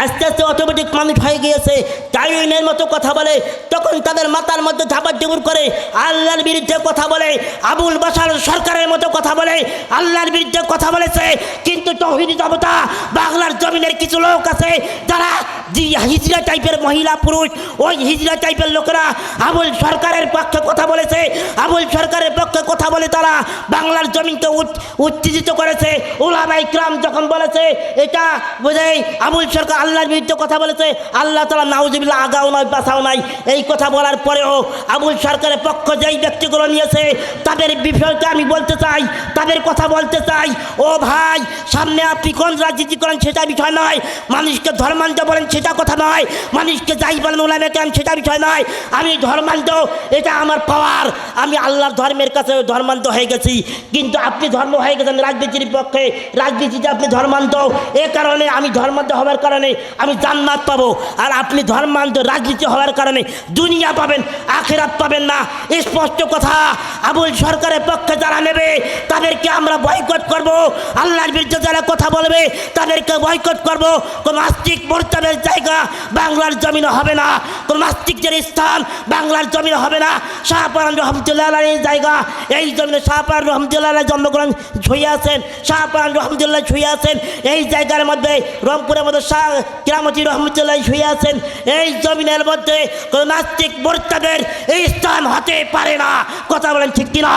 S1: আস্তে আস্তে অটোমেটিক মানুষ হয়ে গিয়েছে। ডারউইনের মতো কথা বলে, তখন তাদের মাথার মধ্যে ঝাপার ঝুপুর করে আল্লাহর বিরুদ্ধে কথা বলে, আবুল বাশার সরকারের মতো কথা বলে, আল্লাহর বিরুদ্ধে কথা বলেছে। কিন্তু তৌহিদি জনতা বাংলার জমিনের কিছু লোক আছে যারা হিজড়া টাইপের মহিলা পুরুষ, ওই হিজড়া টাইপের লোকেরা আবুল সরকারের পক্ষে কথা বলেছে, আবুল সরকারের পক্ষে কথা বলে তারা বাংলার জমিনকে উত্তেজিত করেছে। উলামায়ে কিরাম যখন বলেছে এটা বোঝাই আবুল সরকার আল্লাহর বিরুদ্ধে কথা বলেছে, আল্লাহ তাআলা নাউজুবিল্লাহ আগাও নয় বাঁচাও নাই, এই কথা বলার পরেও আবুল সরকারের পক্ষ যেই ব্যক্তিগুলো নিয়েছে তাদের বিষয়টা আমি বলতে চাই, তাদের কথা বলতে চাই। ও ভাই, সামনে আপনি কোন রাজনীতি করেন সেটা বিষয় নয়, মানুষকে ধর্মান্ধ বলেন সেটা কথা নয়, মানুষকে যাই বলেন উলামায়ে কেরাম সেটা বিষয় নয়। আমি ধর্মান্ধ, এটা আমার পাওয়ার, আমি আল্লাহর ধর্মের কাছে ধর্মান্ধ হয়ে গেছি। কিন্তু আপনি ধর্ম হয়ে গেছেন রাজনীতির পক্ষে, রাজনীতিতে আপনি ধর্মান্ধ, এ কারণে আমি ধর্মান্ধ হওয়ার কারণে আমি জান্নাত পাবো, আর আপনি ধর্মান্ধ রাজনীতি হওয়ার কারণে দুনিয়া পাবেন আখিরাত পাবেন না। স্পষ্ট কথা, আবুল সরকারের পক্ষে যারা নেবে তাদেরকে আমরা বয়কট করব, আল্লাহর বিরুদ্ধে যারা কথা বলবে তাদেরকে বয়কট করব। কোন নাস্তিক মোরতাদের জায়গা বাংলার জমিনে হবে না, কোন নাস্তিকদের স্থান বাংলার জমিনে হবে না। শাহপরান রহমতুল্লাহ আলাইহির জায়গা এই জমিনে, শাহপরান রহমতুল্লাহ আলাইহি জন্মগ্রহণ ছুঁয়ে আছেন, শাহপরান রহমতুল্লাহ ছুঁয়ে আছেন এই জায়গার মধ্যে, রংপুরের মধ্যে শাহ কিরামতি রহমতুল্লাহ ছুঁয়ে আছেন এই জমিনের মধ্যে। কোন নাস্তিক মোরতাদের এই স্থান হতে পারে না, কথা বলেন ঠিক কিনা?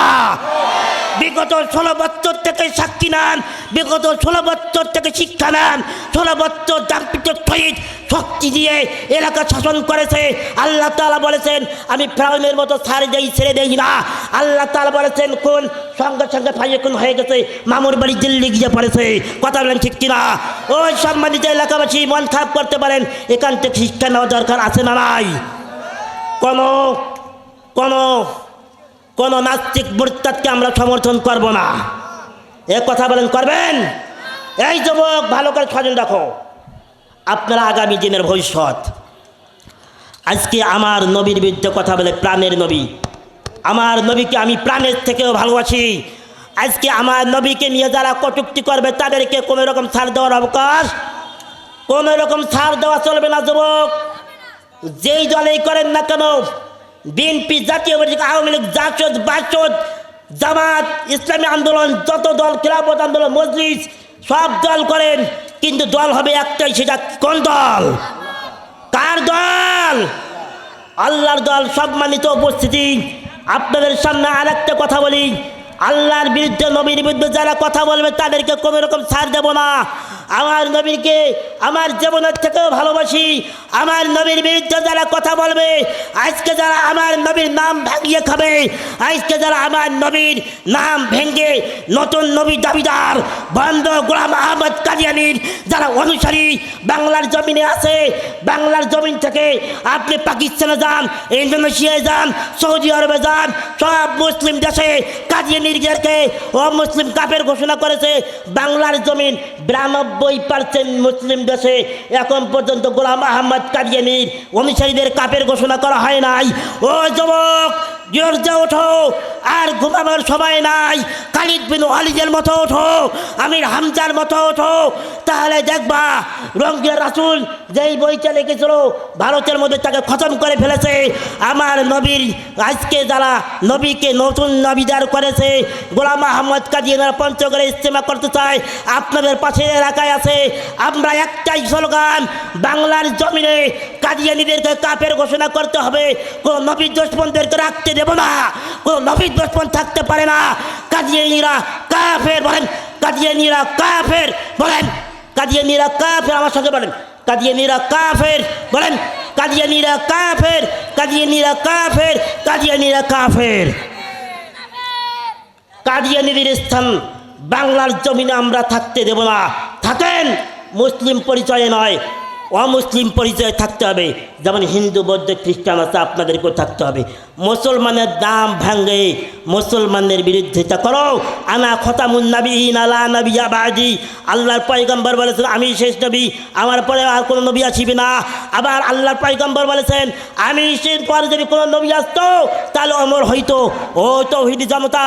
S1: বিগত 16 বছর থেকে সাক্ষী নেন, বিগত 16 বছর থেকে শিক্ষা নেন, 16 বছর দাম্পিত শহীদ শক্তি দিয়ে এলাকা শাসন করেছে। আল্লাহ তাআলা বলেছেন আমি ফেরাউনের মতো ছাড় দেই, ছেড়ে দেই না। আল্লাহ তাআলা বলেছেন কোন সঙ্গে সঙ্গে ফাইকুন হয়ে গেছে, মামুর বাড়ি দিল্লি গিয়ে পড়েছে, কথা বলেন ঠিক কিনা? ওই সম্মানিত এলাকাবাসী মন খারাপ করতে পারেন, এখান থেকে শিক্ষা নেওয়া দরকার আছে না নাই? কোনো কোনো কোনো নাস্তিক মুরতাদকে আমরা সমর্থন করব না, এ কথা বলেন করবেন? এই যুবক ভালো করে স্মরণ রাখো, আপনারা আগামী দিনের ভবিষ্যৎ। আজকে আমার নবীর বিরুদ্ধে কথা বলে, প্রাণের নবী, আমার নবীকে আমি প্রাণের থেকেও ভালোবাসি, আজকে আমার নবীকে নিয়ে যারা কটূক্তি করবে তাদেরকে কোনো রকম ছাড় দেওয়ার অবকাশ, কোনো রকম ছাড় দেওয়া চলবে না। যুবক যেই দলেই করেন না কেন, বিএনপি, জাতীয় পার্টি, আওয়ামী লীগ, জাসদ, বাসদ, জামাত, ইসলামী আন্দোলন, যত দল, খেলাফত আন্দোলন, মজলিস, সব দল করেন, কিন্তু দল হবে একটাই। সেটা কোন দল? কার দল? আল্লাহর দল। সম্মানিত উপস্থিতি, আপনাদের সামনে আর একটা কথা বলি, আল্লাহর বিরুদ্ধে, নবীর বিরুদ্ধে যারা কথা বলবে তাদেরকে কোনো রকম ছাড় দেব না। আমার নবীকে আমার জীবনের থেকেও ভালোবাসি। আমার নবীর বিরুদ্ধে যারা কথা বলবে, আজকে যারা আমার নবীর নাম ভাঙিয়ে খাবে, আজকে যারা আমার নবীর নাম ভেঙে নতুন নবী দাবিদার বন্ধ গোলাম আহমদ কাদিয়ানীর যারা অনুসারী বাংলার জমিনে আছে, বাংলার জমিন থেকে আপনি পাকিস্তানে যান, ইন্দোনেশিয়ায় যান, সৌদি আরবে যান, সব মুসলিম দেশে কাদিয়ানীদেরকে অমুসলিম কাফের ঘোষণা করেছে। বাংলার জমিন 92% মুসলিম দেশে এখন পর্যন্ত গোলাম আহমদ কাদিয়ানীর অনুসারীদের কাফের ঘোষণা করা হয় নাই। ও যুবক, জোরজে ওঠো, আর ঘুমাবার সময় নাই। খালিদ বিন ওয়ালিদের মতো ওঠো, আমির হামজার মতো ওঠো, তাহলে দেখবা রঙ্গিয়া রাসূল যেই বইটা লিখেছিল ভারতের মধ্যে তাকে খতম করে ফেলেছে। আমার নবীর আজকে যারা নবীকে নতুন নবীদার করেছে, গোলাম আহমদ কাদিয়ানীরা পঞ্চগড়ে ইজতেমা করতে চায়, আপনাদের পাশের এলাকায় আছে। আমরা একটাই স্লোগান, বাংলার জমিনে কাদিয়ানীদেরকে কাফের ঘোষণা করতে হবে। কোন নবী দুশমনদেরকে রাখতে দেব না, কোন নবী দুশমন থাকতে পারে না। কাদিয়ানীরা কাফের বলেন, কাদিয়ানীরা কাফের বলেন, কাদিয়ানীরা কাফের, আমার সঙ্গে বলেন, কাদিয়ানীরা কাফের বলেন, কাদিয়ানীরা কাফের, কাদিয়ানীরা কাফের, কাদিয়ানীরা কাফের। কাদিয়ানীদের স্থান বাংলার জমিনে আমরা থাকতে দেব না। থাকেন, মুসলিম পরিচয়ে নয়, অমুসলিম পরিচয়ে থাকতে হবে। যেমন হিন্দু, বৌদ্ধ, খ্রিস্টান আছে, আপনাদেরকেও থাকতে হবে। মুসলমানের দাম ভাঙে, মুসলমানদের বিরুদ্ধেটা করো। আনা খতামুন নবিয়্যিন আলা নবিয়্যা বা'দি, আল্লাহর পয়গম্বর বলেছেন আমি শেষ নবী, আমার পরে আর কোনো নবী আসিবে না। আবার আল্লাহর পয়গম্বর বলেছেন আমি শেষ পরে যদি কোনো নবী আসতো তাহলে অমর হইতো। ও তাওহীদি জনতা,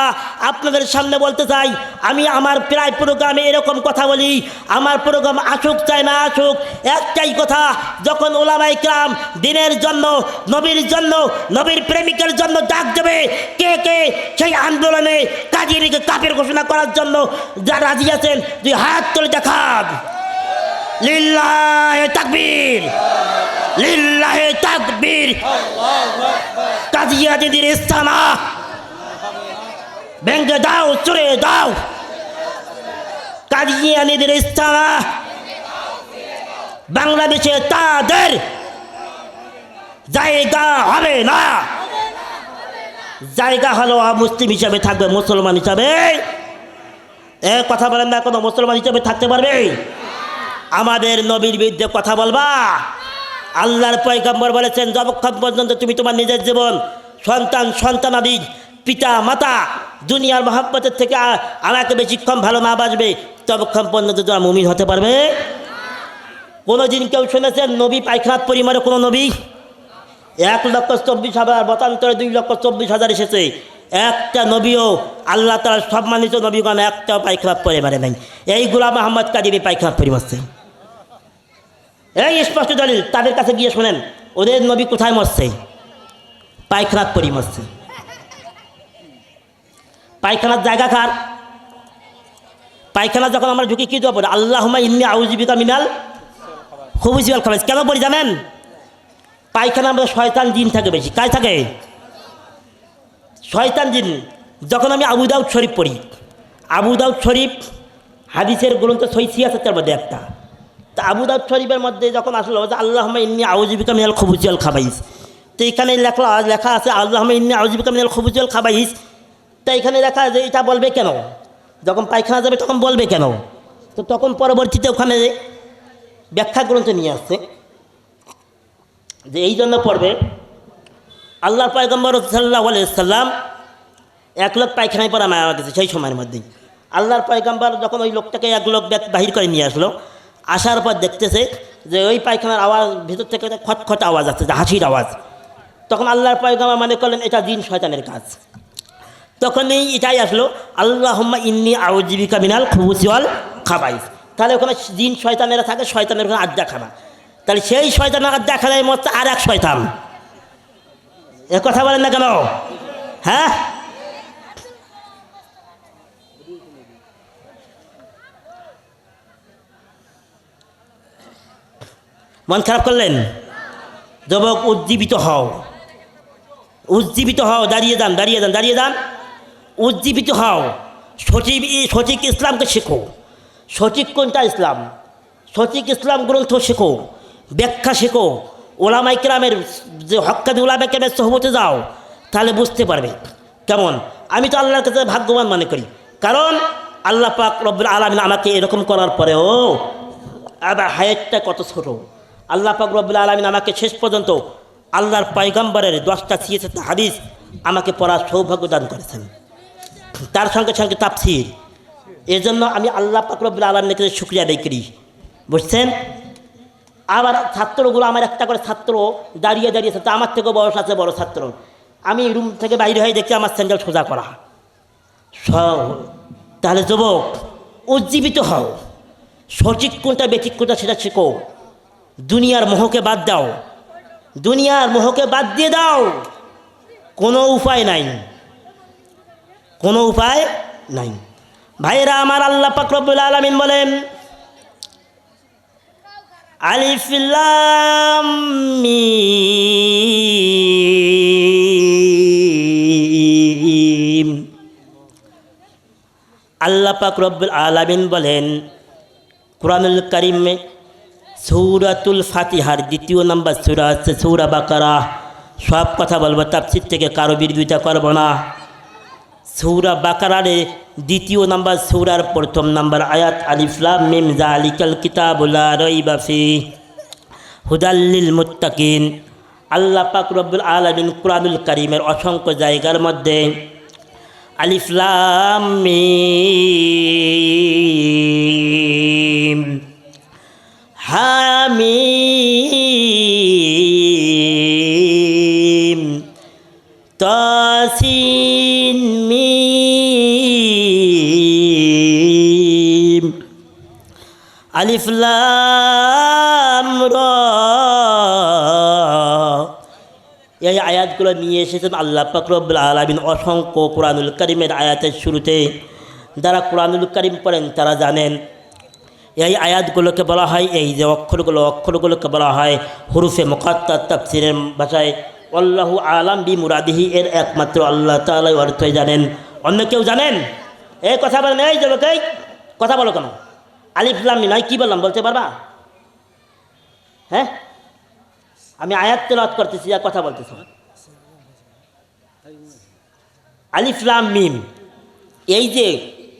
S1: আপনাদের সামনে বলতে চাই, আমি আমার প্রায় প্রোগ্রামে এরকম কথা বলি। আমার প্রোগ্রাম আসুক চাই না আসুক, একটাই কথা, যখন ওলামায়ে কেরাম দিনের জন্য, নবীর জন্য, নবীর প্রেমিকের জন্য ডাক দেবে, কে কে সেই আন্দোলনে কাদিয়ানীকে কাফের ঘোষণা করার জন্য যারা রাজি আছেন, দুই হাত তুলে দেখান। লিল্লাহে তাকবীর, লিল্লাহে তাকবীর। কাদিয়ানীদের স্থান ভেঙে দাও, চুরে দাও। কাদিয়ানীদের স্থান বাংলাদেশে তাদের জায়গা হবে না। জায়গা হলো মুসলিম হিসাবে থাকবে, মুসলমান হিসাবে। কথা বলেন না, কোনো মুসলমান হিসাবে থাকতে পারবে? আমাদের নবীর বিরুদ্ধে কথা বলবা? আল্লাহর পয়গম্বর বলেছেন যতক্ষণ পর্যন্ত তুমি তোমার নিজের জীবন, সন্তান, সন্তানাদি, পিতা মাতা, দুনিয়ার মহব্বতের থেকে আমাকে বেশিক্ষণ ভালো না বাসবে, ততক্ষণ পর্যন্ত তোমরা মুমিন হতে পারবে। কোনোদিন কেউ শুনেছেন নবী পায়খানার পরিমাণে? কোনো নবী 1,24,000 মতান্তরে 2,24,000 এসেছে। একটা নবীও আল্লাহ তাআলা সম্মানিত নবীগণ একটাও পায়খানার পরিমাণে নাই। এই গোলাম আহমদ কাদিয়ানী পায়খানার পরিমাণছে। এই স্পষ্ট দলিল, তাদের কাছে গিয়ে শোনেন ওদের নবী কোথায় মরছে? পায়খানার পরিমাণছে। পায়খানার জায়গা কার? পায়খানা যখন আমরা ঢুকি কি দোয়া পড়ি? আল্লাহুম্মা ইন্নী আউযু বিকা মিনাল খুবুসি ওয়াল খাবাইস। কেন পড়ি জানেন? পায়খানা আমরা শয়তান জিন থাকে বেশি। কাজ থাকে? শয়তান জিন। যখন আমি আবু দাউদ শরীফ পড়ি, আবু দাউদ শরীফ হাদিসের গ্রন্থ সহিহ সিয়াসতের মধ্যে একটা, তা আবু দাউদ শরীফের মধ্যে যখন আসলো যে আল্লাহুম্মা ইন্নী আউযু বিকা মিনাল খুবুসি ওয়াল খাবাইস, তো এখানে লেখা আছে আল্লাহুম্মা ইন্নী আউযু বিকা মিনাল খুবুসি ওয়াল খাবাইস। তো এখানে লেখা যে এটা বলবে কেন? যখন পায়খানা যাবে তখন বলবে কেন? তো তখন পরবর্তীতে ওখানে ব্যাখ্যা গ্রন্থ নিয়ে আসছে যে এই জন্য পড়বে, আল্লাহর পয়গম্বর সাল্লাল্লাহু আলাইহি ওয়াসাল্লাম এক লোক পায়খানায় পড়া মারা গেছে। সেই সময়ের মধ্যেই আল্লাহর পয়গম্বর যখন ওই লোকটাকে এক লোক বাহির করে নিয়ে আসলো, আসার পর দেখতেছে যে ওই পায়খানার আওয়াজ, ভিতর থেকে খটখট আওয়াজ আসছে, যে হাসির আওয়াজ। তখন আল্লাহর পয়গম্বর মনে করলেন এটা জিন শয়তানের কাজ। তখনই এটাই আসলো আল্লাহুম্মা ইন্নী আউযু বিকা মিনাল খুবুসি ওয়াল খাবাইস। তাহলে ওখানে জিন শয়তানেরা থাকে, শয়তানের ওখানে আড্ডাখানা। তাহলে সেই শয়তানের আড্ডাখানায় মধ্যে আর এক শয়তান, এ কথা বলেন না কেন? হ্যাঁ, মন খারাপ করলেন? যুবক, উজ্জীবিত হও, উজ্জীবিত হও, দাঁড়িয়ে যান, দাঁড়িয়ে যান, দাঁড়িয়ে যান, উজ্জীবিত হও। সঠিক ইসলামকে শেখো। সঠিক কোনটা ইসলাম, সঠিক ইসলাম গ্রন্থ শেখো, ব্যাখ্যা শেখো। ওলামায়ে কেরামের যে হক্কানি ওলামায়ে কেরামের সোহবতে যাও, তাহলে বুঝতে পারবে কেমন। আমি তো আল্লাহর কাছে ভাগ্যবান মনে করি, কারণ আল্লাহ পাক রব্বুল আলামিন আমাকে এরকম করার পরেও আবার হায়াতটা কত ছোট। আল্লাহ পাক রব্বুল আলামিন আমাকে শেষ পর্যন্ত আল্লাহর পয়গম্বরের 10টা সিয়াসত হাদিস আমাকে পড়ার সৌভাগ্য দান করেছেন, তার সঙ্গে সঙ্গে তাফসীর। এজন্য আমি আল্লাহ পাক রব্বুল আলামিনের কাছে শুকরিয়া আদায় করি, বুঝছেন। আবার ছাত্রগুলো, আমার একটা করে ছাত্র দাঁড়িয়ে দাঁড়িয়ে ছাত্র, আমার থেকেও বয়স আছে বড় ছাত্র, আমি রুম থেকে বাইরে হয়ে দেখছি আমার স্যান্ডেল সোজা করা। তাহলে যুবক, উজ্জীবিত হও, সঠিক কোনটা বেঠিক কোনটা সেটা শেখো। দুনিয়ার মোহকে বাদ দাও, দুনিয়ার মোহকে বাদ দিয়ে দাও। কোনো উপায় নাই, কোনো উপায় নাই। ভাইরা আমার, আল্লাহ পাক রব্বুল আলামিন বলেন, আলিফ লাম মিম। আল্লাহ পাক রব্বুল আলামিন বলেন কুরআনুল কারীমে সূরাতুল ফাতিহার 2 নম্বর সূরা আছে সূরা বাকারা। সব কথা বলবো, তাফসীর থেকে কারো বিরোধিতা করব না। সূরা বাকারার 2 নম্বর সূরার 1ম নম্বর আয়াত, আলিফ লাম মিম যালিকাল কিতাবু লা রাইবা ফীহি হুদাল লিল মুত্তাকিন। আল্লাহ পাক রব্বুল আলামিন কুরআনুল কারীমের অসংখ্য জায়গার মধ্যে আলিফ লাম মিম হামিম তাসিন মিম আলিফ লাম রা, এই আয়াতগুলো নিয়ে এসেছেন আল্লাহ পাক রব্বুল আলামিন অসংখ্য কুরআনুল কারীমের আয়াতের শুরুতে। যারা কুরআনুল কারীম পড়েন তারা জানেন এই আয়াতগুলোকে বলা হয়, এই যে অক্ষরগুলোকে বলা হয় হুরুফে মুকাত্তাত। তাফসীরের ভাষায় আল্লাহু আলাম বি মুরাদিহি, এর একমাত্র আল্লাহ তাআলাই অর্থই জানেন, অন্য কেউ জানেন? এই কথা বলেন, এই যুবক, এই কথা বলো কেন? আলিফ লাম মিম কি বললাম বলতে পারবা? হ্যাঁ, আমি আয়াত তেলাওয়াত করতেছি আর কথা বলতেছি। আলিফ লাম মিম, এই যে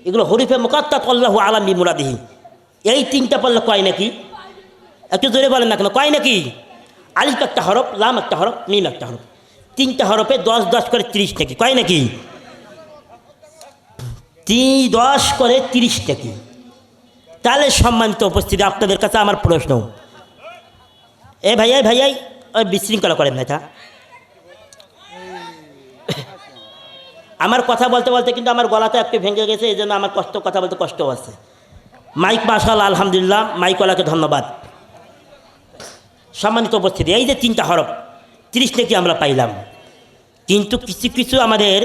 S1: এগুলো হরফে মুকাত্তাত আল্লাহু আলাম বি মুরাদিহি, এই 3টা পড়লে কয় নাকি? একটু জোরে বলেন না কেন, কয় নাকি? আলিফ একটা হরফ, লাম একটা হরফ, মিম একটা হরফ, 3টা হরফে 10 করে 30 নাকি, কয় নাকি? 10 করে 30 নাকি? তাহলে সম্মানিত উপস্থিতি, আপনাদের কাছে আমার প্রশ্ন, এ ভাইয়াই ভাইয়াই ওই বিশৃঙ্খলা করেন না, এটা আমার কথা বলতে বলতে কিন্তু আমার গলাটা একটু ভেঙে গেছে, এই জন্য আমার কথা বলতে কষ্ট আছে। মাইক মাশাআল্লাহ, আলহামদুলিল্লাহ, মাইকওয়ালাকে ধন্যবাদ। সম্মানিত উপস্থিতি, এই যে 3টা হরফ 30 নাকি আমরা পাইলাম, কিন্তু কিছু কিছু আমাদের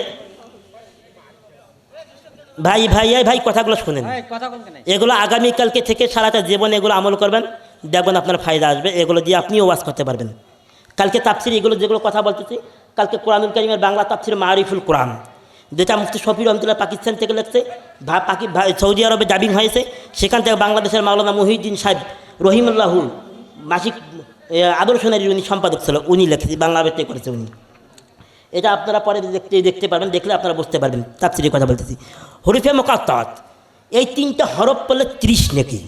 S1: ভাই কথাগুলো শুনেন, এগুলো আগামীকালকে থেকে সারাটা জীবনে এগুলো আমল করবেন, দেখবেন আপনার ফায়দা আসবে। এগুলো দিয়ে আপনিও ওয়াজ করতে পারবেন। কালকে তাফসীর, এগুলো যেগুলো কথা বলতেছি, কালকে কুরআনুল কারীমের বাংলা তাফসীর মারিফুল কোরআন, যেটা মুফতি শফিউর রহমাতুল্লাহ পাকিস্তান থেকে লিখছে, সৌদি আরবে ডাবিং হয়েছে, সেখান থেকে বাংলাদেশের মাওলানা মুহিউদ্দিন সাহেব রহিমুল্লাহু মাসিক আদর্শনারীর উনি সম্পাদক ছিল, উনি লিখেছে, বাংলা আবৃত্তি করেছে উনি। এটা আপনারা পরে দেখতে পারবেন, দেখলে আপনারা বুঝতে পারবেন তাফসীরের কথা বলতেছি। হরফে মুকাত্তাত, এই 3টা হরফ পড়লে 30 নাকি।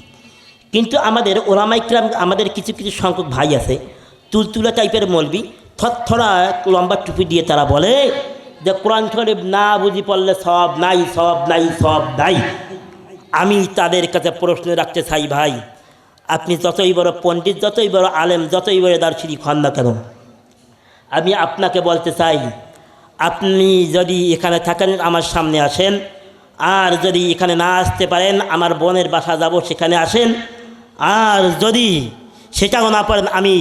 S1: কিন্তু আমাদের ওলামায়ে কিরাম, আমাদের কিছু কিছু সংখ্যক ভাই আছে তুলতুলা টাইপের মৌলবি, থরথরা লম্বা টুপি দিয়ে তারা বলে যে কোরআন শরীফ না বুঝি পড়লে সব নাই, সব নাই, সব নাই। আমি তাদের কাছে প্রশ্ন রাখতে চাই, ভাই আপনি যতই বড় পণ্ডিত, যতই বড় আলেম, যতই বড় দার্শনিক হন না কেন, আমি আপনাকে বলতে চাই, আপনি যদি এখানে থাকেন আমার সামনে আসেন, আর যদি এখানে না আসতে পারেন আমার বোনের বাসা যাব, সেখানে আসেন। আর যদি সেটাও না পারেন, আমি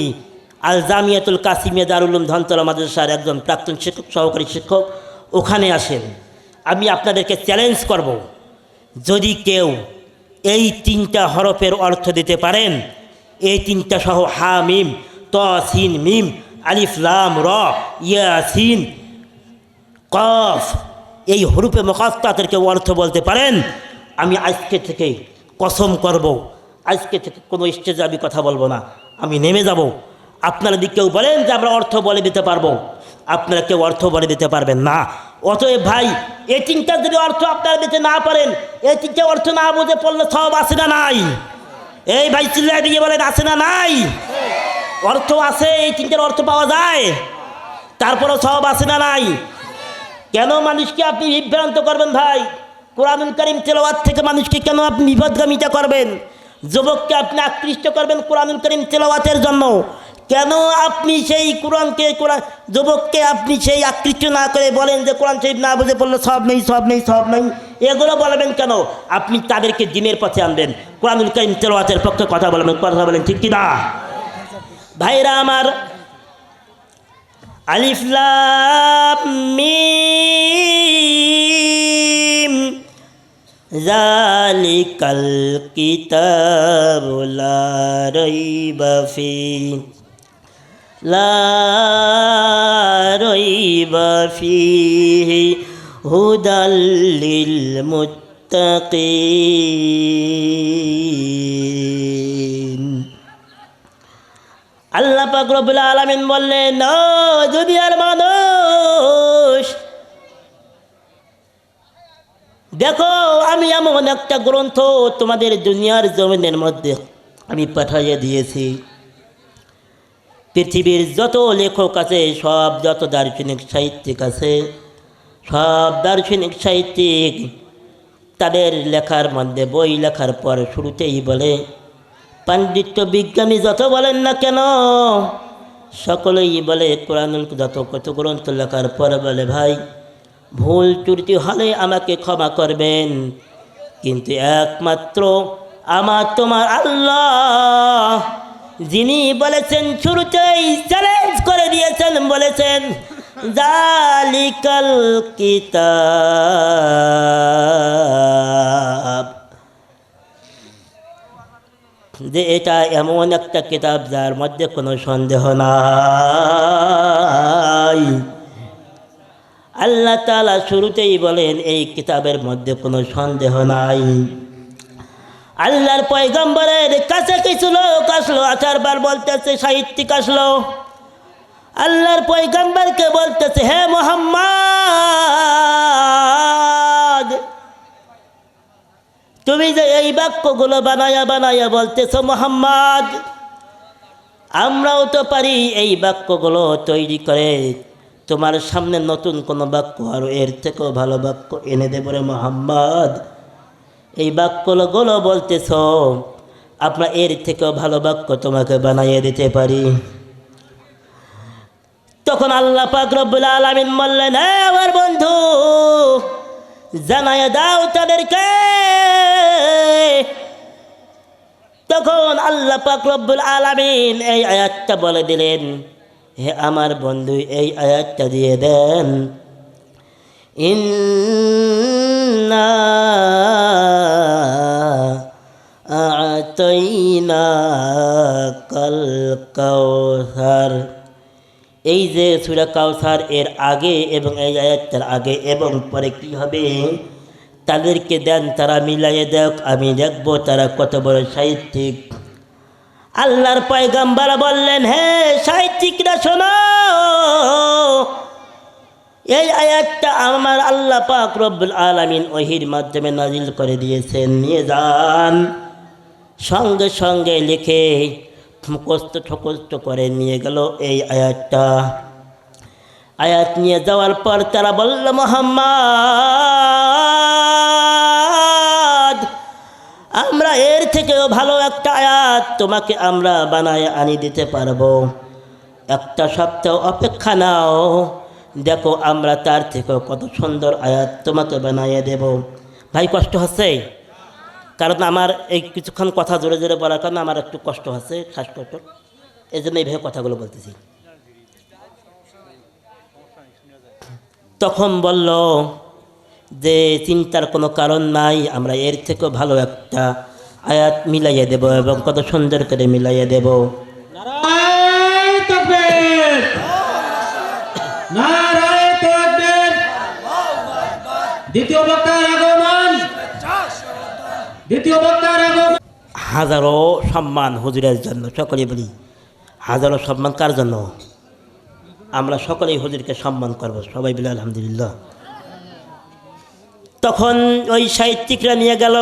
S1: আল জামিয়াতুল কাসিমিয়া দারুল উলুম ধনতলা মাদ্রাসার একজন প্রাক্তন শিক্ষক, সহকারী শিক্ষক, ওখানে আসেন। আমি আপনাদেরকে চ্যালেঞ্জ করব, যদি কেউ এই 3টা হরফের অর্থ দিতে পারেন, এই 3টা সহ হা মিম ত সিন মিম আলিফ লাম র ইয়াসিন কফ, এই হরুফে মুকাত্তাতের কেউ অর্থ বলতে পারেন, আমি আজকে থেকে কসম করব, আজকে থেকে কোনো স্টেজে আমি কথা বলবো না, আমি নেমে যাব। আপনারা যদি কেউ বলেন যে আমরা অর্থ বলে দিতে পারবো, আপনারা কেউ অর্থ বলে দিতে পারবেন না। অতএব ভাই, এই 3টার যদি অর্থ আপনারা দিতে না পারেন, এই 3টে অর্থ না বুঝে পড়লে সব আছে না নাই? এই ভাই চিল্লায় দিয়ে বলেন আছে না নাই? অর্থ আছে, এই 3টার অর্থ পাওয়া যায়, তারপরও সব আছে না নাই? কেন মানুষকে আপনি বিভ্রান্ত করবেন ভাই? কোরআনুল কারীম তেলাওয়াত থেকে মানুষকে কেন আপনি বিপদগামিতা করবেন? যুবককে আপনি আকৃষ্ট করবেন কোরআনুল কারীম তেলাওয়াতের জন্য, কেন আপনি সেই যুবককে আপনি সেই আকৃষ্ট না করে বলেন যে কোরআন শরীফ না বুঝে পড়লে সব নেই, সব নেই, সব নেই, এগুলো বলবেন কেন? আপনি তাদেরকে দ্বীনের পথে আনবেন, কোরআনুল কারীম তেলাওয়াতের পক্ষে কথা বলেন, ঠিক কি না ভাইরা আমার? আলিফ লাম মিম যালিকাল কিতাবু লা রাইবা ফীহি হুদাল লিল মুত্তাকিন। আল্লাহ পাক রব্বুল আলামিন বললেন, ও দুনিয়ার মানুষ, দেখো আমি এমন একটা গ্রন্থ তোমাদের দুনিয়ার জমিনের মধ্যে আমি পাঠাইয়ে দিয়েছি। পৃথিবীর যত লেখক আছে, সব যত দার্শনিক সাহিত্যিক আছে, সব দার্শনিক সাহিত্যিক তাদের লেখার মধ্যে, বই লেখার পর শুরুতেই বলে, পাণ্ডিত্য বিজ্ঞানী যত বলেন না কেন, সকলেই বলে কোরআনুল কত গ্রন্থ লেখার পর বলে, ভাই ভুল ত্রুটি হলে আমাকে ক্ষমা করবেন, কিন্তু একমাত্র আমার তোমার আল্লাহ যিনি বলেছেন, শুরুতেই চ্যালেঞ্জ করে দিয়েছেন, বলেছেন যালিকাল কিতাব, যে এটা এমন একটা কিতাব যার মধ্যে কোনো সন্দেহ নাই। আল্লাহ তাআলা শুরুতেই বলেন এই কিতাবের মধ্যে কোনো সন্দেহ নাই। আল্লাহর পয়গম্বরের কাছে কিছু লোক আসলো, 4 বার বলতেছে, সাহিত্যিক আসলো, আল্লাহর পয়গম্বরকে বলতেছে, হে মুহাম্মদ, তুমি যে এই বাক্যগুলো বানায়া বলতেছো মুহাম্মদ, আমরাও তো পারি এই বাক্যগুলো তৈরি করে তোমার সামনে নতুন কোনো বাক্য আর এর থেকেও ভালো বাক্য এনে দেব রে মুহাম্মদ। এই বাক্যগুলো বলতেছ, আমরা এর থেকেও ভালো বাক্য তোমাকে বানাইয়ে দিতে পারি। তখন আল্লাহ পাক রব্বুল আলামিন বললেন, হে আমার বন্ধু, জানায়া দাও তাদেরকে। তখন আল্লাহ পাক রব্বুল আলামিন এই আয়াতটা বলে দিলেন, হে আমার বন্ধু, এই আয়াতটা দিয়ে দেন, ইন্না আ'তাইনাকাল কাউসার। এই যে সূরা কাউসার, এর আগে এবং এই আয়াতটার আগে এবং পরে কি হবে তাদেরকে দেন, তারা মিলাইয়ে দেখ, আমি দেখব তারা কত বড় সাহিত্যিক। আল্লাহর পয়গম্বর বললেন, হে সাহিত্যিকরা শোনো, এই আয়াতটা আমার আল্লাহ পাক রব্বুল আলামিন ওহীর মাধ্যমে নাজিল করে দিয়েছেন, নিয়ে যান। সঙ্গে সঙ্গে লিখে মুখস্থ করে নিয়ে গেল এই আয়াতটা। আয়াত নিয়ে যাওয়ার পর তারা বলল, মুহাম্মদ, আমরা এর থেকেও ভালো একটা আয়াত তোমাকে আমরা বানায় আনি দিতে পারবো, একটা সপ্তাহ অপেক্ষা নাও, দেখো আমরা তার থেকেও কত সুন্দর আয়াত তোমাকে বানিয়ে দেব। ভাই কষ্ট হচ্ছে, কারণ আমার এই কিছুক্ষণ কথা জোরে জোরে বলার কারণে আমার একটু কষ্ট হচ্ছে, শ্বাসকষ্ট। এই জন্য এইভাবে কথাগুলো বলতেছি। তখন বলল যে চিন্তার কোনো কারণ নাই, আমরা এর থেকেও ভালো একটা আয়াত মিলাইয়া দেব এবং কত সুন্দর করে মিলাইয়া দেব।
S2: নারায়ে তাকবীর, নারায়ে তাকবীর। দ্বিতীয় বক্তার আগমন, দ্বিতীয় বক্তার আগমন।
S1: হাজারো সম্মান হুজুরের জন্য, সকলে বলি হাজারো সম্মান কার জন্য? আমরা সকলেই হুজুরকে সম্মান করব, সবাই বলে আলহামদুলিল্লাহ। তখন ওই সাহিত্যিকরা নিয়ে গেল,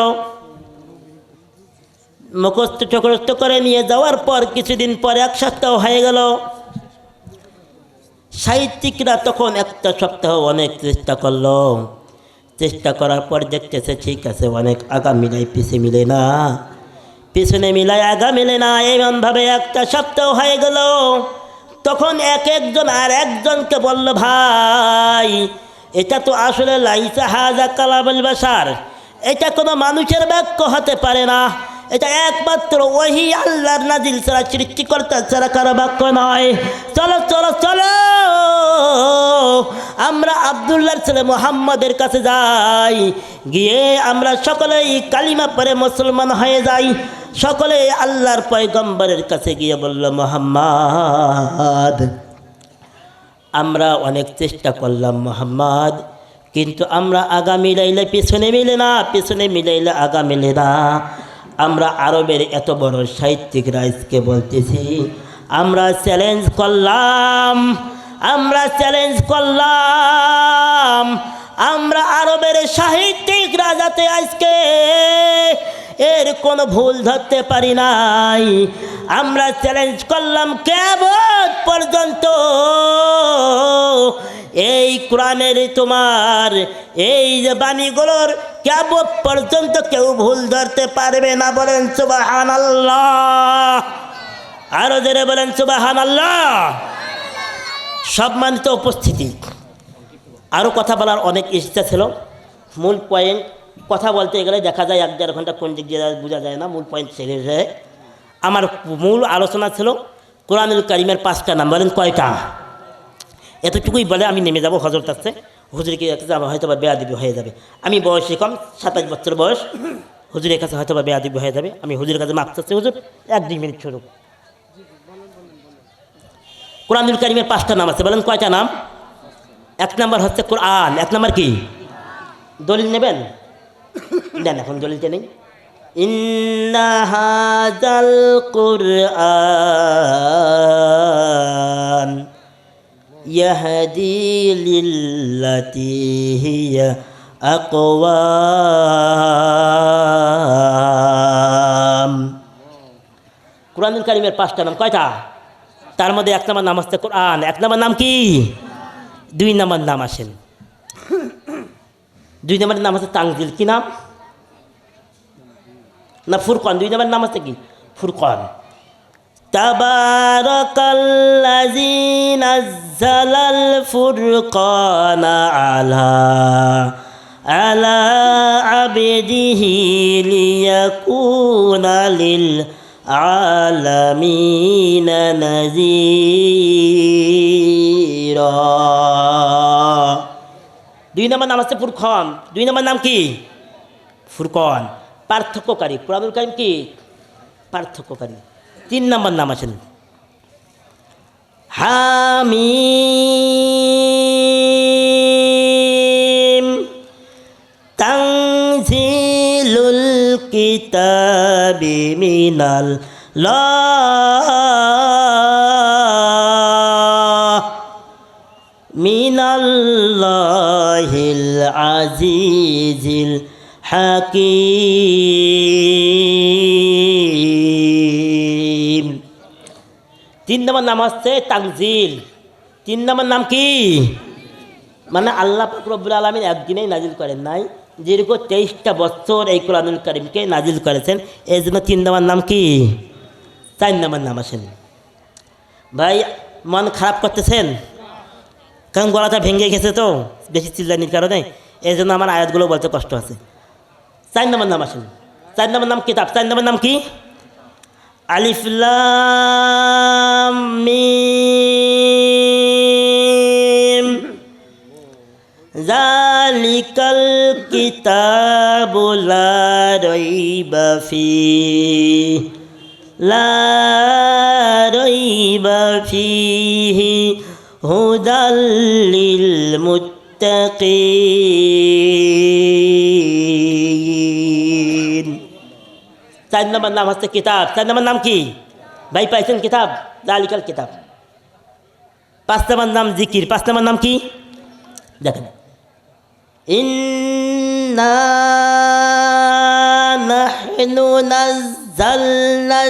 S1: মুখস্থ টকরস্থ করে নিয়ে যাওয়ার পর কিছুদিন পরে 1 সপ্তাহ হয়ে গেল। সাহিত্যিকরা তখন 1 সপ্তাহ অনেক চেষ্টা করলো, চেষ্টা করার পর দেখতেছে ঠিক আছে, অনেক আগা মিলাই পিছে মিলে না, পিছনে মিলায় আগা মিলে না, এমনভাবে 1 সপ্তাহ হয়ে গেল। তখন একজন আর একজনকে বলল, ভাই এটা তো আসলে লাইসা হাজা কালামুল বাশার, এটা কোনো মানুষের বাক্য হতে পারে না, এটা একমাত্র ওহি আল্লাহর নাজিল ছাড়া, সৃষ্টিকর্তা ছাড়া কারো বাক্য নয়। চলো চলো চলো, আমরা আব্দুল্লাহর ছেলে মুহাম্মদের কাছে যাই, গিয়ে আমরা সকলেই কালিমা পড়ে মুসলমান হয়ে যাই। সকলে আল্লাহর পয়গম্বরের কাছে গিয়ে বলল, মুহাম্মদ আমরা অনেক চেষ্টা করলাম মুহাম্মদ, কিন্তু আমরা আগা মিলাইলে পিছনে মিলে না, পিছনে মিলাইলে আগা মিলে না। আমরা আরবের এত বড় সাহিত্যিকরা আজকে বলতেছি, আমরা চ্যালেঞ্জ করলাম, আমরা চ্যালেঞ্জ করলাম, আমরা আরবের সাহিত্যিকরা যাতে আজকে এর কোনো ভুল ধরতে পারি নাই, আমরা চ্যালেঞ্জ করলাম কিয়ামত পর্যন্ত এই কোরআনের তোমার এই যে বাণীগুলোর কিয়ামত পর্যন্ত কেউ ভুল ধরতে পারবে না। বলেন সুবহানাল্লাহ, আরো জোরে বলেন সুবহানাল্লাহ। সম্মানিত উপস্থিতি, আরও কথা বলার অনেক ইচ্ছা ছিল, মূল পয়েন্ট কথা বলতে গেলে দেখা যায় 1-1.5 ঘন্টা কোন দিক দিয়ে বোঝা যায় না, মূল পয়েন্ট ছেড়ে যায়। আমার মূল আলোচনা ছিল কোরআনুল কারীমের 5টা নাম। বলেন কয়টা? এতটুকুই বলে আমি নেমে যাব হজরত আসছে, হুজুরকে আমার হয়তো বা বেয়াদবি হয়ে যাবে। আমি বয়সে কম, 27 বছর বয়স, হুজুরের কাছে হয়তো বা বেয়াদবি হয়ে যাবে। আমি হুজুরের কাছে মাপ চাচ্ছি, হুজুর 1-2 মিনিট শুরু। কোরআনুল কারীমের 5টা নাম আছে। বলেন কয়টা নাম? 1 নম্বর হচ্ছে কোরআন। 1 নম্বর কি? দলিল নেবেন? দেন, এখন দলিলটা নেই। ইন্না হাযাল কুরআন ইয়াহদি লিল্লাতি হিয়া আকওয়াম। কোরআনুল কারীমের 5টা নাম কয়টা? তার মধ্যে 1 নম্বর নাম হচ্ছে কোরআন। 1 নম্বর নাম কি? 2 নম্বর নাম আসেন। 2 নম্বরের নাম হচ্ছে তানজিল। কি নাম? না ফুরকান। 2 নম্বরের নাম হচ্ছে কি? ফুরকান। তাবারাকাল্লাযী নাযালাল ফুরকানা আলা আবদিহি লিয়াকুনা লিল আলামিনা নাযীরা। 2 নম্বর নাম হচ্ছে ফুরকান। 2 নম্বর নাম কি? ফুরকান, পার্থক্যকারী। কোরআনুল কারীম কি? পার্থক্যকারী। 3 নম্বর নাম আছেন হামিম, তানজিলুল কিতাবি মিনাল্লাহিল আজিজিল হাকিম। 3 নম্বর নাম হচ্ছে তানজিল। 3 নম্বর নাম কি? মানে আল্লাহ পাক রব্বুল আলামিন একদিনেই নাজিল করেন নাই, দীর্ঘ 23টা বছর এই কোরআনুল কারীমকে নাজিল করেছেন। এই জন্য 3 নম্বর নাম কি? 4 নম্বর নাম আসেন। ভাই মন খারাপ করতেছেন? কারণ গলাটা ভেঙে গেছে তো বেশি চিল্লানির কারণে, এই জন্য আমার আয়াতগুলো বলতে কষ্ট আছে। 4 নম্বর নাম আসেন। 4 নম্বর নাম কিতাব। 4 নম্বর নাম কি? আলিফ লাম মিম যালিকাল কিতাবু লা রাইবা ফীহি লা রাইবা ফীহি হুদাল লিল মুত্তাকিন। 4 নম্বর নাম হচ্ছে কিতাব। 4 নম্বর নাম কি ভাই পাইছেন? কিতাব, যালিকাল কিতাব। 5 নম্বর নাম জিকির। 5 নম্বর নাম কি দেখেন, ইন্না নাহনু নাযালনা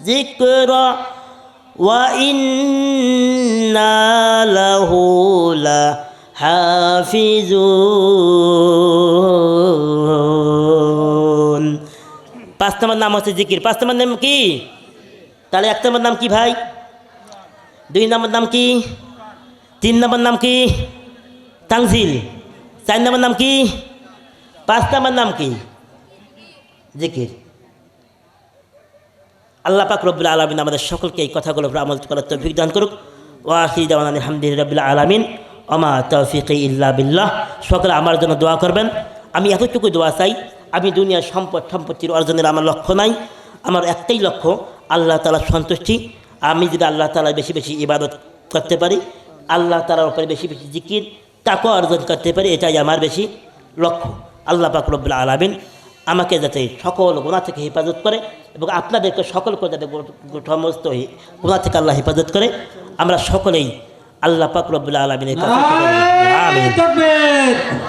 S1: যিকরা ওয়া ইন্না লাহু লাহাফিজুন। 5 নম্বর নাম হচ্ছে জিকির। 5 নম্বর নাম কি? তাহলে 1 নম্বর নাম কি ভাই? 2 নম্বর নাম কি? 3 নম্বর নাম কি? তানজিল। 4 নম্বর নাম কি? 5 নম্বর নাম কি? জিকির। আল্লাহ পাক রব্বুল আলামিন আমাদের সকলকে এই কথাগুলোর উপর আমল করার তৌফিক দান করুক। ওয়া আখিরু দাওয়ানা আলহামদুলিল্লাহি রাব্বিল আলামিন ওয়া মা তাওফীকি ইল্লা বিল্লাহ। সকলে আমার জন্য দোয়া করবেন। আমি এতটুকু দোয়া চাই, আমি দুনিয়ার সম্পত্তির অর্জনের আমার লক্ষ্য নাই। আমার একটাই লক্ষ্য আল্লাহ তাআলার সন্তুষ্টি। আমি যদি আল্লাহ তাআলার বেশি বেশি ইবাদত করতে পারি, আল্লাহ তাআলার উপরে বেশি বেশি জিকির তাকওয়া অর্জন করতে পারি, এটাই আমার বেশি লক্ষ্য। আল্লাহ পাক রব্বুল আলামিন আমাকে যাতে সকল গুনাহ থেকে হেফাজত করে এবং আপনাদেরকে সকলকে যাতে সমস্ত গুনাহ থেকে আল্লাহ হেফাজত করে। আমরা সকলেই আল্লাহ পাক রব্বুল আলামিনের কাছে
S2: নারায়ে
S1: আমিন।
S2: তাকবীর।